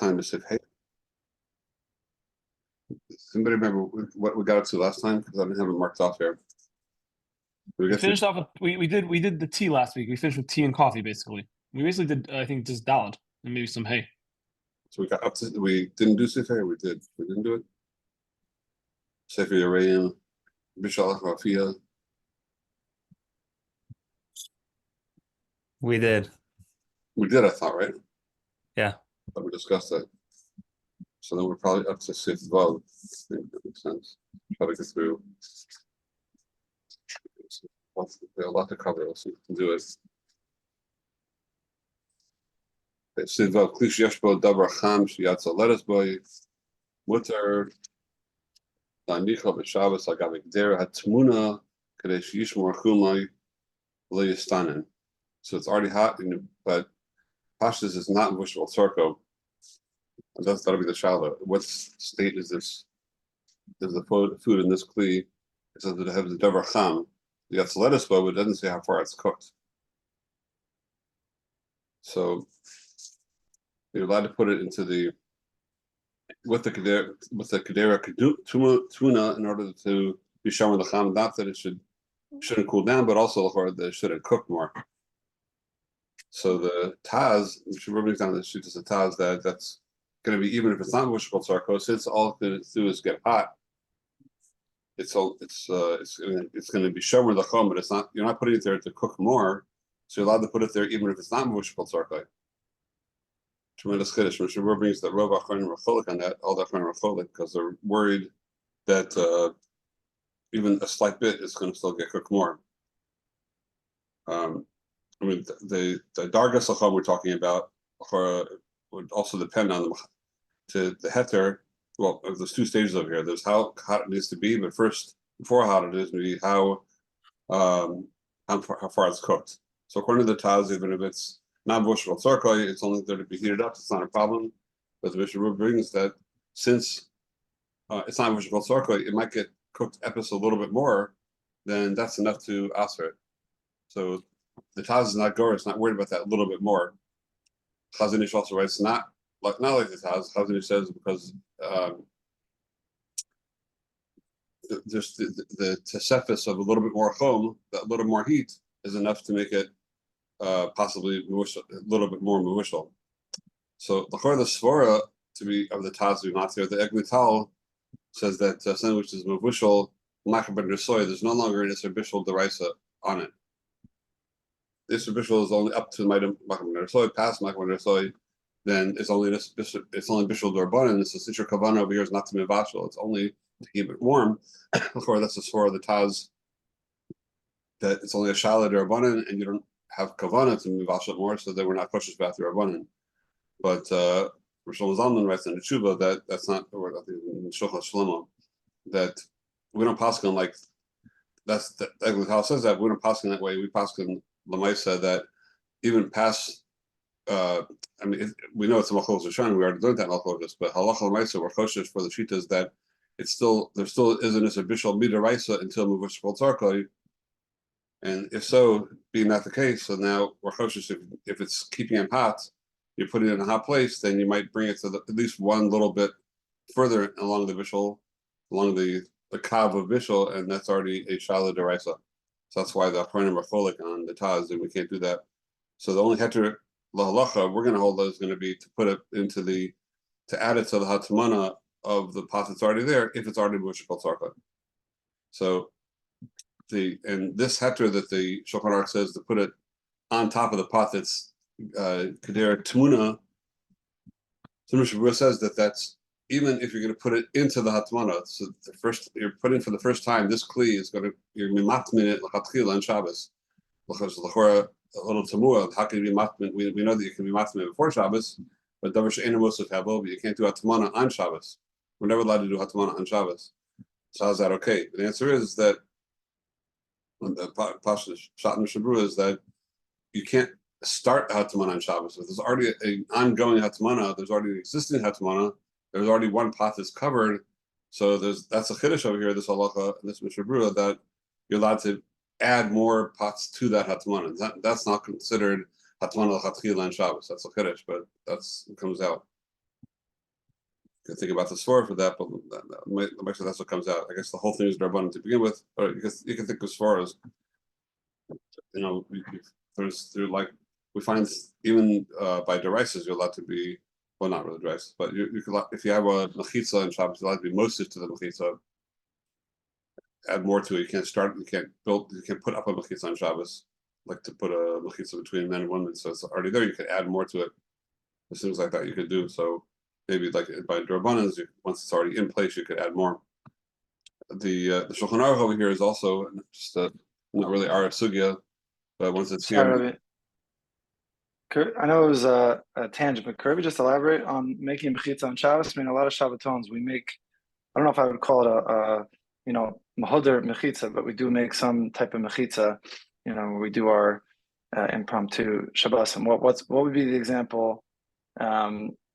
Time to say, hey, does anybody remember what we got up to last time? Because I didn't have it marked off here. We get to finished off with we did the tea last week. We finished with tea and coffee basically. We basically did I think just dalad and maybe some hay. so we got up to we didn't do Sefer, we didn't do it. Sefer Yereim, Bishalach Rafia. We did. We did, I thought, right? Yeah. But we discussed that. So then we're probably up to Sif Vav. I think that makes sense. Try to get through. We have a lot to cover. Let's see if we can do it. Sif Vav, Klish Yeshbo, Dabar Cham, Shiatza, let us boy. Mutter, Lanicha, B'Shabbos, Agavik Der, Hatmuna, Kadesh Yishmor Chumai, Leyastanin. So it's already hot, but Pashtas is not in Bushel Circo. And that'll be the shallow. What state is this? There's the food in this kli. It says that it has the davar cham. The lettuce, but it doesn't say how far it's cooked. So you're allowed to put it into the with the kedera tuna in order to be shown the cham. Not that it shouldn't cool down, but also that it shouldn't cook more. So the taz, which we're bringing down the sheet is a taz that's going to be, even if it's not mushkal sarko, since all it's going to do is get hot. It's going to be shomer the chum, but it's not. You're not putting it there to cook more, so you're allowed to put it there even if it's not mushkal sarko. Tremendous chiddush. Mishnah brings that Rov Achronim Recholik on that, all the Achronim Recholik, because they're worried that even a slight bit is going to still get cooked more. I mean, the dargas lacham we're talking about would also depend on the heter. Well, there's two stages over here. There's how hot it needs to be, but first, before how hot it is, maybe how far it's cooked. So according to the Taz, even if it's not bushel tzarkoi, it's only there to be heated up. It's not a problem. But the Mishnah brings that since it's not bushel tzarkoi, it might get cooked epis a little bit more. Then that's enough to answer it. So the Taz is not gore. It's not worried about that a little bit more. Chazon Ish also writes not like the Taz. Chazon Ish says because just the tesefis of a little bit more chom, that little more heat is enough to make it possibly a little bit more mewishal. So the svara to be of the Taz to be matir, the Egnital says that something which is mewishal makaben resoy, there's no longer an isabishal deraisa on it. The isabishal is only up to makaben resoy, past makaben resoy. Then it's only bishul derbanan. It's a sitra kavana over here is not to mivashal. It's only to keep it warm. Before that's the svara of the Taz that it's only a shala derbanan, and you don't have kavana to mivashal more, so they were not cautious about the derbanan. But Rishon Zalman writes in the Tshuva that's not, or I think in Shulchan Shlomo, that we don't paskin like that's the Eglatal says that we don't paskin that way. We paskin Lamaisa that even past. I mean, we know it's a Malchus Hashan. We already learned that Malchus, but Halacha Lamaisa we're choshesh for the shitas that there still isn't a bishul midaraisa until Muvushkal Tzarkoi. And if so, being that the case, so now we're choshesh if it's keeping it hot, you're putting it in a hot place, then you might bring it to at least one little bit further along the bishul, along the kav of bishul, and that's already a shala deraisa. So that's why the Achronim are cholik on the Taz, and we can't do that. So the only heter lahalacha we're going to hold is going to be to put it into to add it to the hatmana of the pot that's already there if it's already mushkal tzarkoi. So this heter that the Shulchan Aruch says to put it on top of the pot that's kedera tmuna. So Mishnah says that's even if you're going to put it into the hatmana. So you're putting for the first time this kli is going to you're mimatmin it l'chatchila on Shabbos. Because l'chora a little tamua. How can you be matmin? We know that you can be matmin before Shabbos, but davar she'ena mosaf habo, but you can't do hatmana on Shabbos. We're never allowed to do hatmana on Shabbos. So how's that okay? The answer is that the Pasha Shat Mishabru is that you can't start hatmana on Shabbos. If there's already an ongoing hatmana, there's already an existing hatmana, there's already one pot that's covered. So that's a chiddush over here, this halacha, this Mishabru, that you're allowed to add more pots to that hatmana. That's not considered hatmana l'chatchila on Shabbos. That's a chiddush, but it comes out. can think about the Sforah for that, but that's what comes out. I guess the whole thing is Darbanan to begin with, or you can think of Sforah as, there's like, we find even by derisas you're allowed to be, well, not really derisas, but you could, if you have a mechitza in Shabbos, you're allowed to be mosif to the mechitza, add more to it. You can't put up a mechitza on Shabbos, like to put a mechitza between men and women, so it's already there. You could add more to it. There's things like that you could do. So maybe like by Drabanans, once it's already in place, you could add more. The Shulchan Aruch over here is also just not really our sugya, but once it's here. I know it was a tangent, but could we just elaborate on making mechitza on Shabbos? I mean, a lot of Shabbatons we make. I don't know if I would call it a mahoder mechitza, but we do make some type of mechitza. Where we do our impromptu Shabbos. And what would be the example?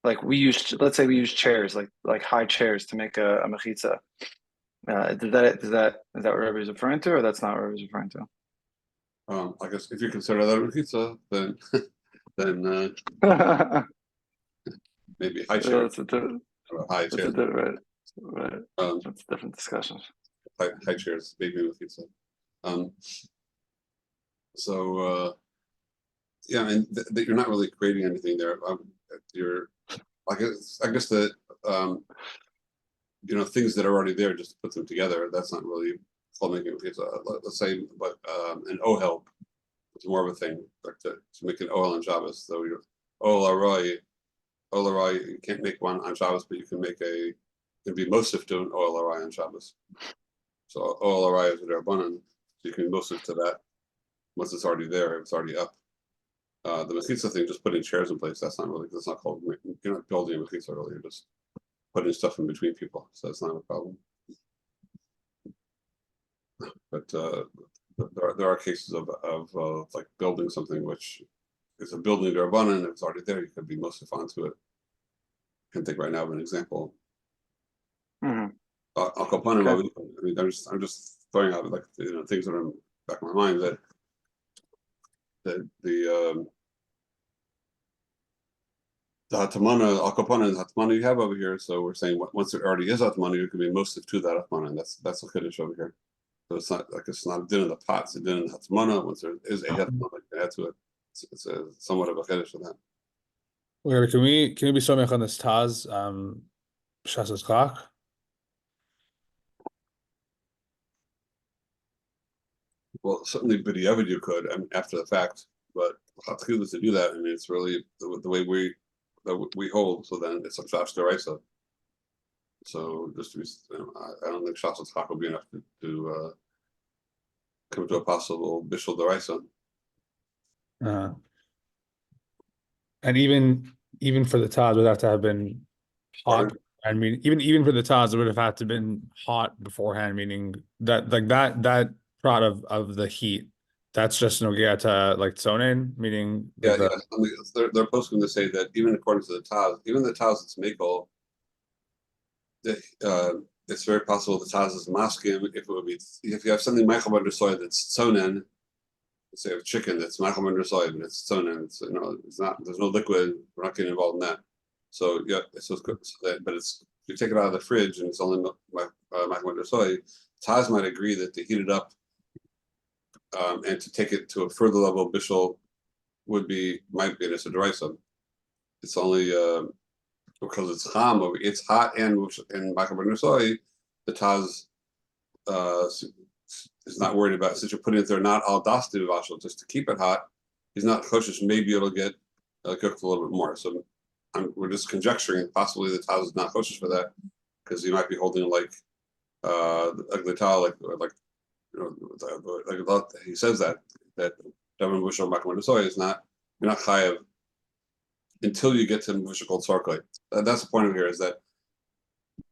Like let's say we use chairs, like high chairs to make a mechitza. Is that what Rabbi is referring to, or that's not what Rabbi is referring to? I guess if you consider that a mechitza, then maybe high chairs. High chairs. Right. That's different discussions. High chairs, maybe mechitza. So yeah, I mean that you're not really creating anything there. I guess that things that are already there, just to put them together, that's not really called making mechitza. Let's say, but an ohel is more of a thing, like to make an ohel on Shabbos. So your ohel arai, you can't make one on Shabbos, but you can be mosif to an ohel arai on Shabbos. So ohel arai is a Rabbanan, so you can be mosif to that. Once it's already there, it's already up. The mechitza thing, just putting chairs in place, that's not called, you're not building a mechitza really, you're just putting stuff in between people, so that's not a problem. But there are cases of like building something which is a building d'Rabbanan, and if it's already there, you could be mosif onto it. I can think right now of an example. Mm-hmm. Al Kapanim, okay. I mean, I'm just throwing out like things that are in the back of my mind that the Hatamana, Al Kapanim, Hatamana you have over here. So we're saying once there already is Hatamana, you can be mosif to that Hatamana, and that's a Kiddush over here. So it's not a din in the pot, it's a din in the Hatamana. Once there is a Hatamana, you can add to it. It's somewhat of a Kiddush for that. Okay, can we be something on this Taz Shasas Chak? Well, certainly B'diavad you could, after the fact, but Chatchila to do that, I mean, it's really the way we hold. So then it's a Shash Deraisa. So just to be, I don't think Shasas Chak will be enough to come to a possible Bishul Deraisa. And even for the Taz, would have to have been hot. I mean, even for the Taz, it would have had to have been hot beforehand. Meaning that like that product of the heat, that's just Nogia to like Tzonin. Meaning yeah. I mean, they're posting to say that even according to the Taz, even the Taz that's Mekel, it's very possible the Taz is maskim if you have something Michael under soy that's Tzonin. Say a chicken that's Michael under soy, and it's Tzonin. It's it's not. There's no liquid. We're not getting involved in that. So yeah, it's good. But it's if you take it out of the fridge and it's only Michael under soy, Taz might agree that to heat it up and to take it to a further level of bishul might be an issa d'oraisa. It's only because it's cham, it's hot and Michael under soy. The Taz is not worried about, since you're putting it there not al dasti vashal, just to keep it hot. He's not choshish. Maybe it'll get cooked a little bit more. So we're just conjecturing. Possibly the Taz is not choshish for that because he might be holding like ugly towel, like he says that Devin Bushel Makman Soy is not, you're not chayav until you get to Bushel called Sarkoi. That's the point of here, is that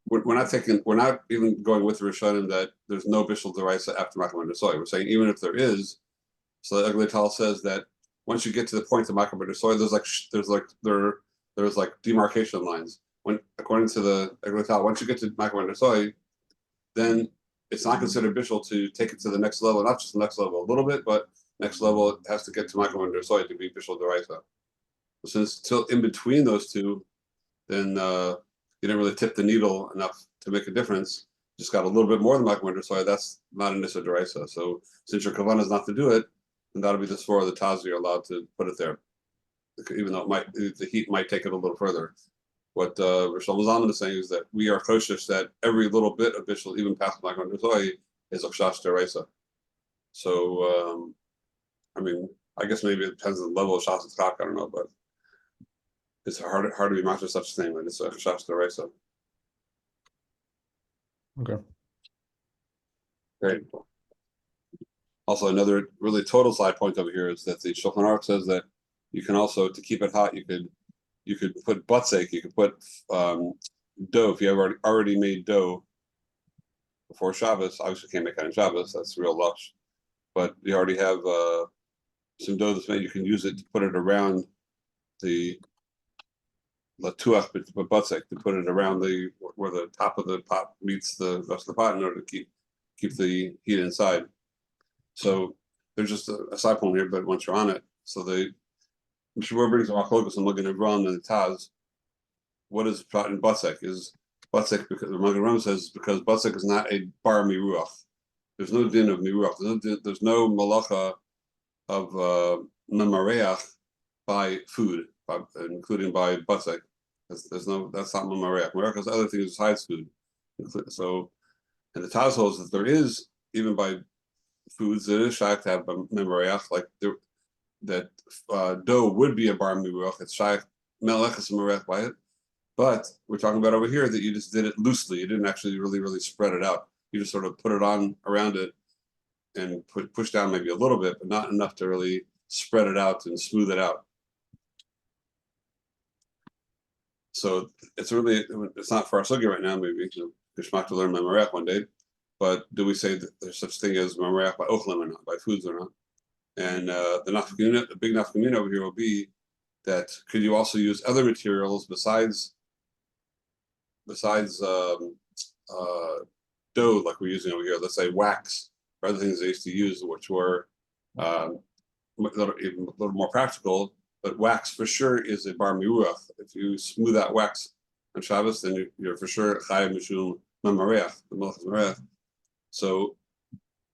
we're not even going with the Rishonim that there's no Bishul Deraisa after Makman Soy. We're saying even if there is, so the ugly towel says that once you get to the point of Makman Soy, there's like demarcation lines. When according to the ugly towel, once you get to Makman Soy, then it's not considered bishul to take it to the next level, not just the next level a little bit, but next level it has to get to Michael under soy to be bishul deraisa. Since till in between those two, then you didn't really tip the needle enough to make a difference. Just got a little bit more than Makman Soy. That's not an Issa Deraisa. So since your kavanah is not to do it, then that'll be the Sfor of the Taz. You're allowed to put it there, even though the heat might take it a little further. What Rishon Zalman is saying is that we are cautious that every little bit of bishul, even past Makman Soy, is a Chash Deraisa. So I mean, I guess maybe it depends on the level of Shas Tzchak, I don't know, but it's hard to be much of such thing when it's a Chash Deraisa. Okay. Great. Also, another really total side point over here is that the Shulchan Aruch says that you can also, to keep it hot, you could put butzek, you could put dough. If you have already made dough before Shabbos, obviously you can't make it on Shabbos, that's real lush. But you already have some dough that's made, you can use it to put it around the latuach, but butzek, to put it around where the top of the pot meets the rest of the pot in order to keep the heat inside. So there's just a side point here, but once you're on it, so the Mishnah brings up Machlokas and Magen Avraham and the Taz. What is prat in butzek? Is butzek, because the Magen Avraham says, because butzek is not a bar miruach. There's no din of miruach. There's no malacha of memareach by food, including by butzek. That's not memareach. Memareach has other things besides food. So, and the Taz holds that there is, even by foods, that is shaykh to have memareach, like that dough would be a bar miruach. It's shaykh melechas memareach by it. But we're talking about over here that you just did it loosely. You didn't actually really spread it out. You just sort of put it on around it and push down maybe a little bit, but not enough to really spread it out and smooth it out. So it's not for our sugi right now. Maybe Geshmak to learn Memoreach one day, but do we say that there's such thing as Memoreach by Ochlim or not, by foods or not? And the big nafkamina over here will be that could you also use other materials besides dough, like we're using over here? Let's say wax or other things they used to use, which were a little more practical. But wax for sure is a bar miruach. If you smooth out wax on Shabbos, then you're for sure chayav mishum memareach, the malachas memareach. So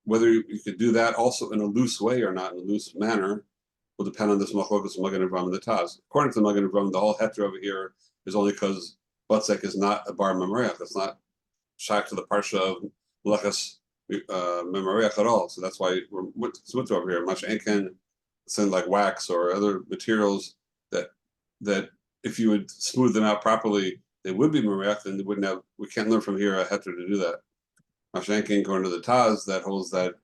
whether you could do that also in a loose way or not, in a loose manner, will depend on this machlokas of Magen Avraham and the Taz. According to the Magen Avraham, the whole heter over here is only because butzek is not a bar memareach. It's not shaykh to the parsha of malachas memareach at all. So that's why we're switch over here. Much ain't send like wax or other materials that if you would smooth them out properly, they would be memareach, and they wouldn't have. We can't learn from here a heter to do that. Mashenkin, according to the Taz, that holds that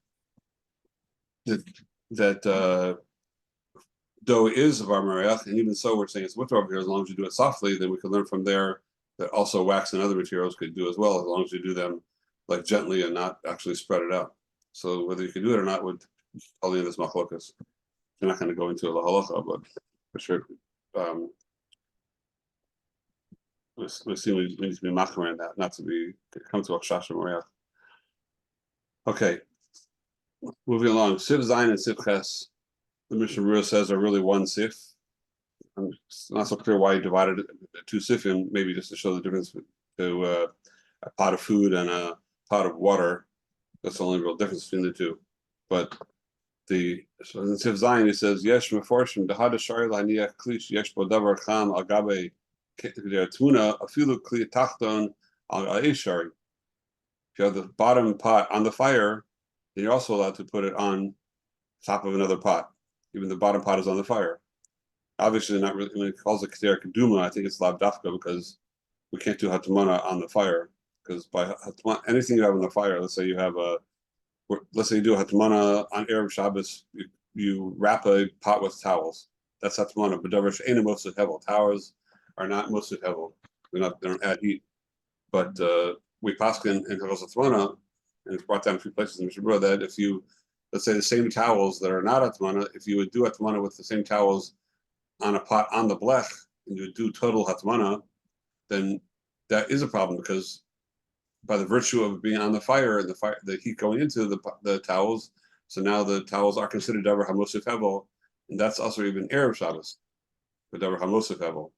dough is of our memareach, and even so, we're saying it's mutter over here. As long as you do it softly, then we can learn from there that also wax and other materials could do as well, as long as you do them like gently and not actually spread it out. So whether you can do it or not would tell you this machlokas. I'm not going to go into the halacha, but for sure, we see we need to be machmer in that, not to come to a chash memareach. Okay, moving along. Siv Zayin and Siv Ches, the Mishnah Berurah says, are really one sif. It's not so clear why he divided it into two sifim, maybe just to show the difference to a pot of food and a pot of water. That's the only real difference between the two. But so in Sif Zayin, he says, Yesh meforshim dehada shari laniach klish yesh bo davar cham al gabe tuna afilu kli tachton al aishari. If you have the bottom pot on the fire, then you're also allowed to put it on top of another pot. Even the bottom pot is on the fire. Obviously, not really. When it calls it Keter Keduma, I think it's Lav Dafka because we can't do Hatamana on the fire. Because by Hatamana, anything you have on the fire, let's say you do Hatamana on Erev Shabbos, you wrap a pot with towels. That's Hatamana. But Davar ain't a Mosud Hevel. Towels are not Mosud Hevel. They don't add heat. But we paskin in Hevel Hatamana, and it's brought down a few places in Mishnah Berurah that if you, let's say the same towels that are not Hatamana, if you would do Hatamana with the same towels on a pot on the blech, and you would do total Hatamana, then that is a problem because by the virtue of being on the fire and the heat going into the towels, so now the towels are considered davar hamosif hevel, and that's also even Erev Shabbos, the davar hamosif hevel.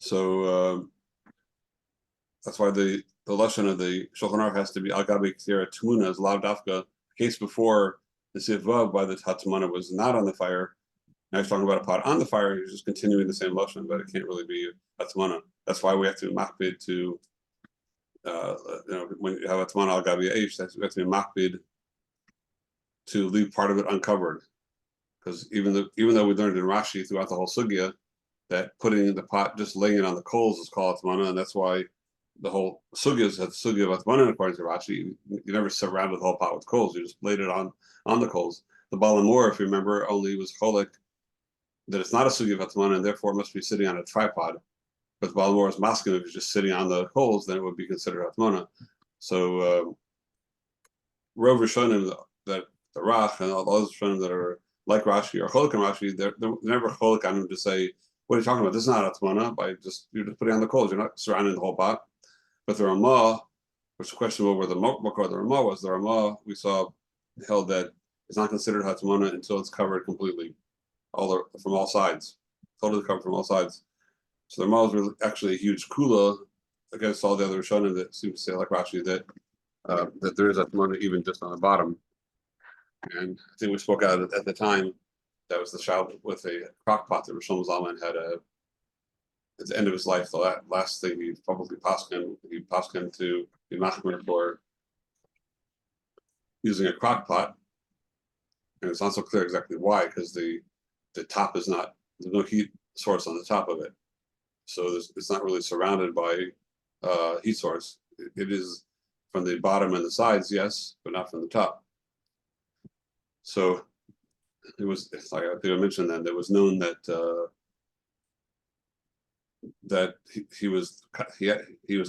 So that's why the lashon of the Shulchan Aruch has to be al gabi ktira tmuna as lav dafka. Case before the sivvav by the hatmana was not on the fire. Now he's talking about a pot on the fire. He's just continuing the same lashon, but it can't really be hatmana. That's why we have to be makbid to, when you have hatmana al gabi eish, we have to be makbid to leave part of it uncovered, because even though we learned in Rashi throughout the whole sugya that putting the pot, just laying it on the coals is called hatmana, and that's why the whole sugya is sugya of hatmana according to Rashi. You never surrounded the whole pot with coals; you just laid it on the coals. The Balamor, if you remember, only was cholik that it's not a sugya of hatmana, and therefore it must be sitting on a tripod. But the Balamor is masking if it's just sitting on the coals, then it would be considered hatmana. So Rov Rishonim, that the Rach and all those Rishonim that are like Rashi or cholik and Rashi, they're never cholik on him to say, what are you talking about? This is not hatmana. You're just putting on the coals. You're not surrounding the whole pot. But the Ramah, which is questionable where the Makar of the Ramah was, the Ramah we saw held that it's not considered hatmana until it's covered completely, from all sides, totally covered from all sides. So the Ramah was really actually a huge kula against all the other Rishonim that seem to say, like Rashi, that there is hatmana even just on the bottom. And I think we spoke out at the time. That was the child with a crock pot that Rosh Zalman had at the end of his life. The last thing he probably passed him to be machmir for using a crock pot, and it's not so clear exactly why, because the top is not, there's no heat source on the top of it, so it's not really surrounded by heat source. It is from the bottom and the sides, yes, but not from the top. So it's like I think I mentioned that there was known that he was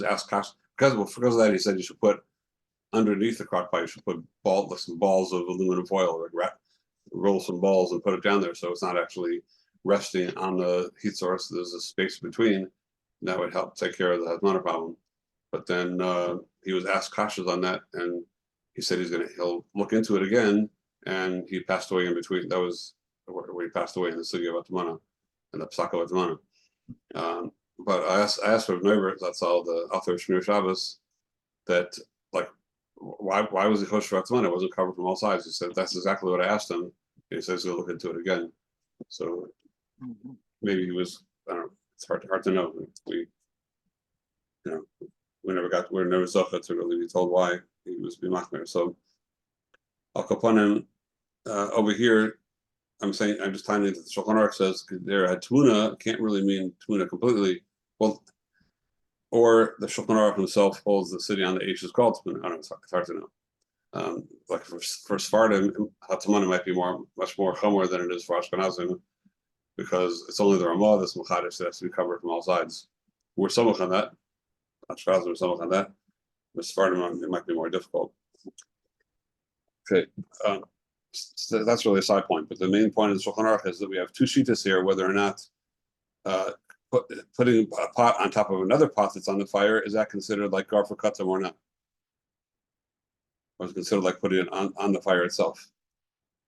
asked because of that, he said you should put underneath the crock pot, you should put some balls of aluminum foil, like roll some balls and put it down there, so it's not actually resting on the heat source. There's a space between, and that would help take care of the hatmana problem. But then he was asked kashas on that, and he said he'll look into it again. And he passed away in between. That was where he passed away in the sugya of hatmana and the psak of hatmana. But I asked for Neuber, that's all the author of Shmir Shabbos, that like why was he kosher hatmana? It wasn't covered from all sides. He said that's exactly what I asked him. And he says he'll look into it again. So maybe he was, I don't know. It's hard to know. We we're never zocha to really be told why he was b'machmer. So Al Kapanim. Over here, I'm just telling you that the Shulchan Aruch says there had tmuna can't really mean tmuna completely. Well, or the Shulchan Aruch himself holds the city on the Aish is called tmuna. I don't know, it's hard to know. Like for Sfardim, hatmana might be much more chomer than it is for Ashkenazim, because it's only the Ramah that's machadish that has to be covered from all sides. We're samach on that. Ashkenazim are samach on that. With Sfardim, it might be more difficult. Okay. So that's really a side point, but the main point of the Shulchan Aruch is that we have two shittas here, whether or not putting a pot on top of another pot that's on the fire, is that considered like garfa katam or not? Or is it considered like putting it on the fire itself?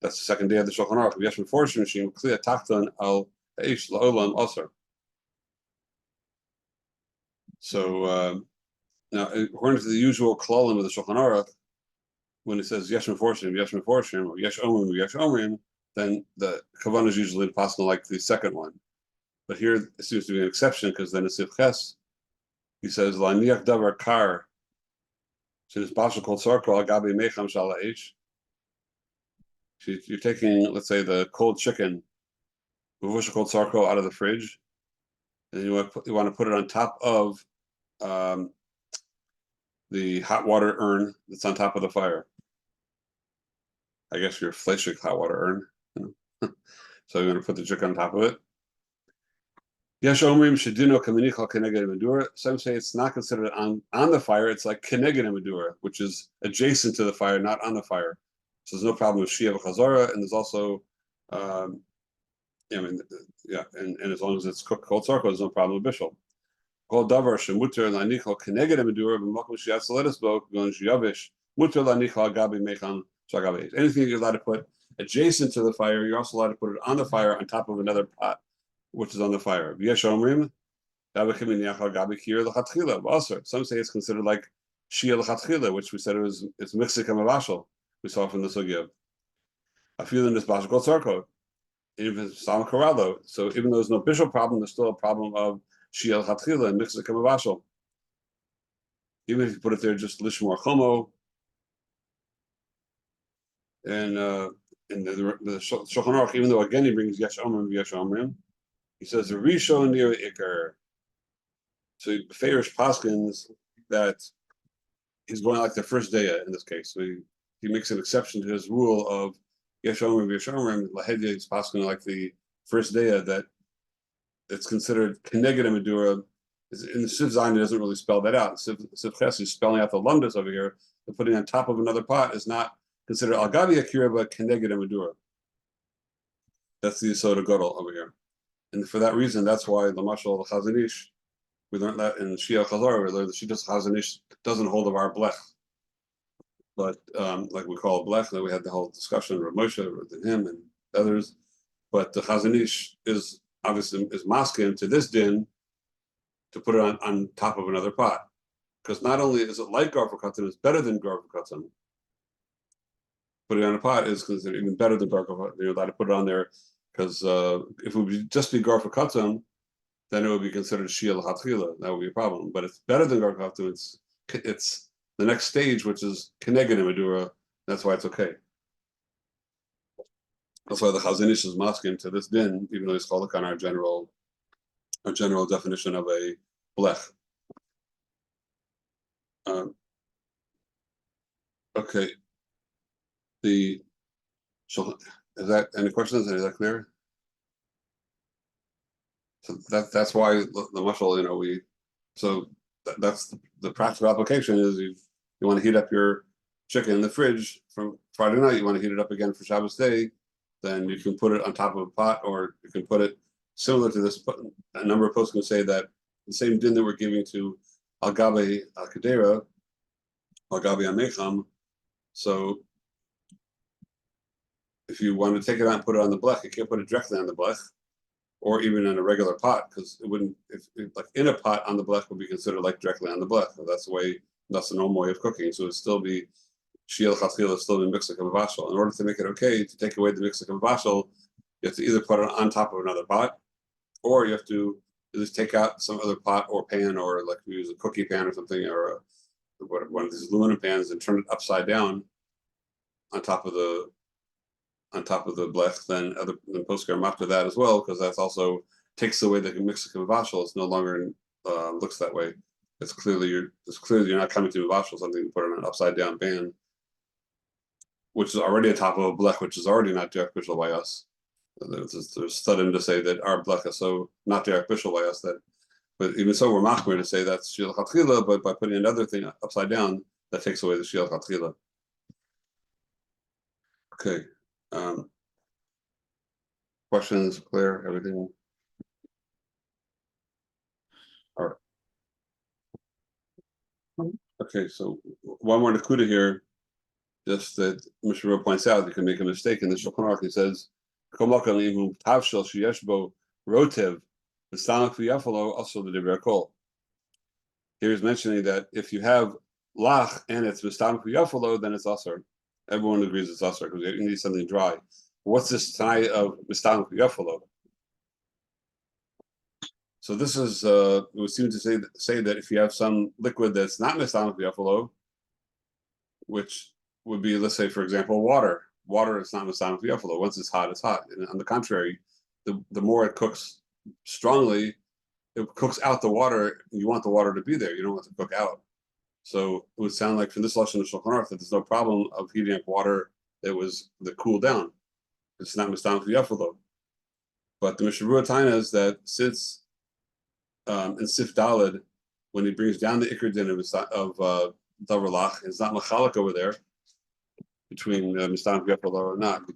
That's the second day of the Shulchan Aruch. We actually force machine clear tachton al eish laolam aser. So now, according to the usual klalim of the Shulchan Aruch, when it says yesh meforshim, or yesh omrim, then the kavanah is usually possible like the second one. But here it seems to be an exception, because then it's ches. He says la'niach davar kar, she's bashal kol tzarko agabi mecham shala eish. You're taking, let's say, the cold chicken, bashal kol tzarko, out of the fridge, and you want to put it on top of the hot water urn that's on top of the fire. I guess your fleshig hot water urn. So you're going to put the chicken on top of it. Yesh omrim shedino kaminichal keneged medura. Some say it's not considered on the fire. It's like keneged medura, which is adjacent to the fire, not on the fire. So there's no problem with shia v'chazara, and there's also, and as long as it's cooked cold tzarko, there's no problem with bishul. Kol davar shemuter lanichal keneged medura b'makom shiatz lettuce gon shiyavish muter lanichal agabi mechan. Anything you're allowed to put adjacent to the fire, you're also allowed to put it on the fire on top of another pot, which is on the fire. V'yesh omrim, Some say it's considered like shia l'chatchila, which we said it's mixik hamavashal. We saw from the sugya. I feel in this bashal tzarko, even sam karalo. So even though there's no bishul problem, there's still a problem of shia l'chatchila and mixik hamavashal. Even if you put it there just lishmor chomo, and the Shulchan Aruch, even though again he brings yesh omrim v'yesh omrim, he says the rishon near ikar. So Farish Paskins that he's going like the first day in this case. So he makes an exception to his rule of yesh omrim v'yesh omrim. Lahedya is Paskin like the first day that it's considered keneged medura. In the Siv Zayin, it doesn't really spell that out. Siv Ches is spelling out the lumdus over here. The putting on top of another pot is not considered al gabi akira, but keneged medura. That's the Yesod Gadol over here, and for that reason, that's why the Mashal the Chazon Ish, we learned that in Shia Chazor, we learned the Shitas Chazon Ish doesn't hold of our blech, but like we call it blech. That we had the whole discussion with Moshe, with him and others, but the Chazon Ish is obviously masking to this din to put it on top of another pot, because not only is it like garful katan, it's better than garful katan. Putting it on a pot is considered even better than garful katan. You're allowed to put it on there because if it would just be garful katan, then it would be considered shia l'chatchila. That would be a problem. But it's better than garful katan. It's the next stage, which is keneged medura. That's why it's okay. That's why the Chazon Ish is masking to this din, even though he's called on our general definition of a blech. Okay. Is that any questions? Is that clear? So that's why the mashal, that's the practical application is you want to heat up your chicken in the fridge from Friday night. You want to heat it up again for Shabbos day, then you can put it on top of a pot, or you can put it similar to this. A number of posts can say that the same din that we're giving to al gabe al kadera, al gabe amecham. So if you want to take it out and put it on the blech, you can't put it directly on the blech, or even in a regular pot, because it wouldn't. If like in a pot on the blech would be considered like directly on the blech. So that's the normal way of cooking. So it'd still be shia l'chatchila, still be mixik hamavashal. In order to make it okay to take away the mixik hamavashal, you have to either put it on top of another pot, or you have to just take out some other pot or pan, or like use a cookie pan or something, or one of these aluminum pans and turn it upside down on top of the blech. Then postkar after that as well, because that's also takes away the mixik hamavashal. It's no longer looks that way. It's clearly you're not coming to mavashal something. You put it on an upside down pan, which is already on top of a blech, which is already not direct bishul by us. There's studying to say that our blech is so not direct bishul by us that, but even so, we're machmir to say that's shia l'chatchila, but by putting another thing upside down, that takes away the shia l'chatchila. Okay. Questions? Clear? Everything? All right. Okay, so one more nakuda here, just that Mr. points out, you can make a mistake in the Shulchan Aruch. He says, rotev, also the Divrei Kol. Here he's mentioning that if you have lach and it's mistamak v'yafalo, then it's asar. Everyone agrees it's asar because you need something dry. What's this tanai of mistamak v'yafalo? So this is it would seem to say that if you have some liquid that's not mistamak v'yafalo, which would be, let's say, for example, water. Water is not mistamak v'yafalo. Once it's hot, it's hot. And on the contrary, the more it cooks strongly, it cooks out the water. You want the water to be there. You don't want it to cook out. So it would sound like from this lesson of Shulchan Aruch that there's no problem of heating up water that cooled down. It's not mistamak v'yafalo. But the Mishnah Berurah Taina is that since in Sif Daled, when he brings down the Iker Din of Davar Lach, it's not Machalik over there between mistamak v'yafalo or not. He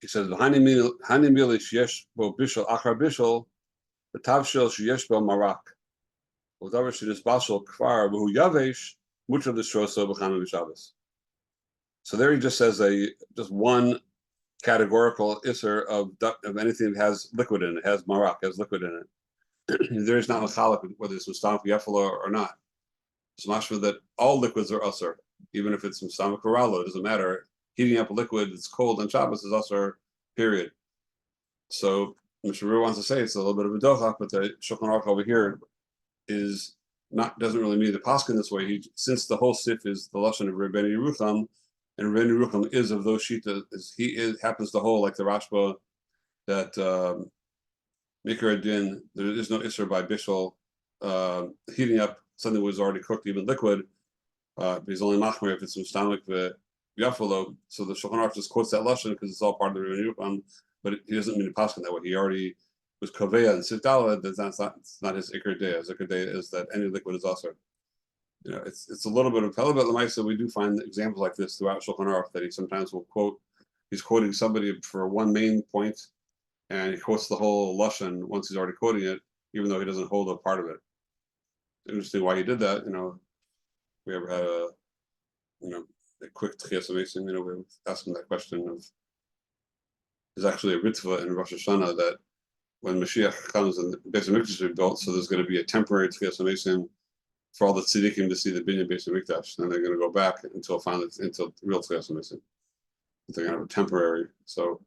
just says, "V'hani mili sheyesh bo bishul achar bishul, v'tavshil sheyesh bo marak, v'davar shenisbashul kfar v'hu yavesh mutar l'shroso b'chanan v'shabbos." So there he just says just one categorical isser of anything that has liquid in it, has marak, has liquid in it. There is not a chalak whether it's mustamach yafala or not. It's mashma that all liquids are usser, even if it's mustamach or ralo, it doesn't matter. Heating up a liquid that's cold on Shabbos is usser, period. So Mishnah wants to say it's a little bit of a dochak, but the Shulchan Aruch over here doesn't really mean the paskin this way. Since the whole sif is the lashon of Rebbeinu Yerucham, and Rebbeinu Yerucham is of those shita, happens to hold like the Rashba that Mikra Din, there is no isser by bishul heating up something that was already cooked, even liquid. He's only machmer if it's mustamik v'yafalo. So the Shulchan Aruch just quotes that lashon because it's all part of the Rebbeinu Yerucham, but he doesn't mean the paskin that way. He already was koveya and sivdala. It's not his ikar deya. His ikar deya is that any liquid is also. It's a little bit of Pelabet Lamaisa. We do find examples like this throughout Shulchan Aruch that he sometimes will quote. He's quoting somebody for one main point, and he quotes the whole lashon once he's already quoting it, even though he doesn't hold a part of it. Interesting why he did that. We ever had a quick tchias mason. We asked him that question of. There's actually a ritva in Rosh Hashanah that when Mashiach comes and the Beis Hamikdash is built, so there's going to be a temporary tchias mason for all the tzaddikim to see the binyan Beis Hamikdash, and they're going to go back until real tchias mason. They're going to have a temporary. So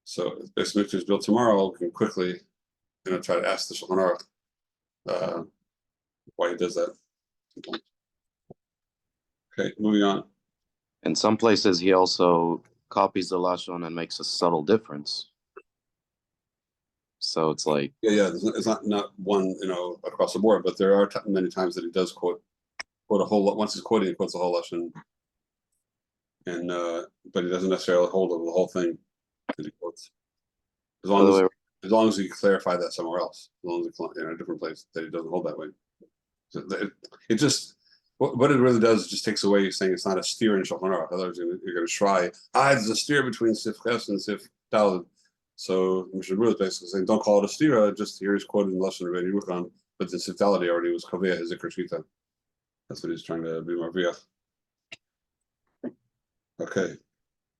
if Beis Hamikdash is built tomorrow, we can quickly, try to ask the Shulchan Aruch why he does that. Okay, moving on. In some places, he also copies the lashon and makes a subtle difference. So it's like it's not one across the board, but there are many times that he does quote a whole lot. Once he's quoting, he quotes a whole lashon, and but he doesn't necessarily hold over the whole thing that he quotes. As long as he clarify that somewhere else, as long as it's in a different place that he doesn't hold that way. So it just. What it really does is just takes away saying it's not a steer in Shulchan Aruch. Otherwise, you're going to try. There's a steer between Sif Ches and Sif Daled. So Mishnah Berurah is basically saying, don't call it a steer. Just here he's quoted in Lashon Rebbeinu Yerucham, but the Sif Daled already was Kaveya his Ikar Shita. That's what he's trying to be more via. Okay.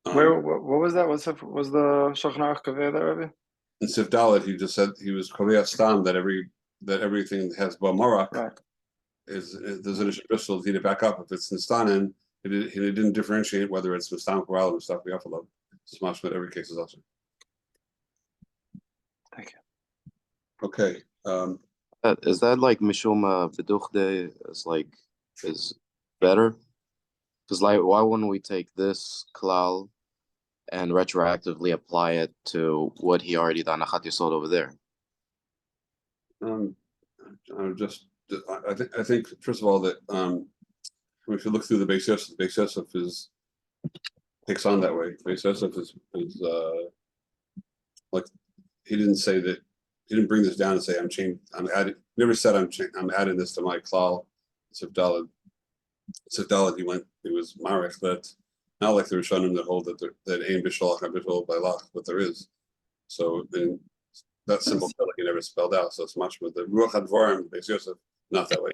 What was that? Was the Shulchan Aruch Kaveya there, Rabbi? In Sif Daled, he just said he was Kaveya Stam that everything has Bamarak. Right. There's an issue to heat it back up. If it's Nistanin, he didn't differentiate whether it's Mustam Koral or Mustam Yafalo. It's much, but every case is also. Thank you. Okay. Is that like Mishuma Beduchte is better? Because why wouldn't we take this klal and retroactively apply it to what he already done Achat Yesod over there? I think first of all that if you look through the Beis Yosef takes on that way. Beis Yosef is like he didn't bring this down and say I'm adding. Never said I'm adding this to my klal. Sif Daled. He was marich, but not like the Rishonim that hold that ain b'shalach and b'shol bailach, but there is. So in that simple spelling he never spelled out. So it's much with the Ruach HaDvarim, Beis Yosef, not that way.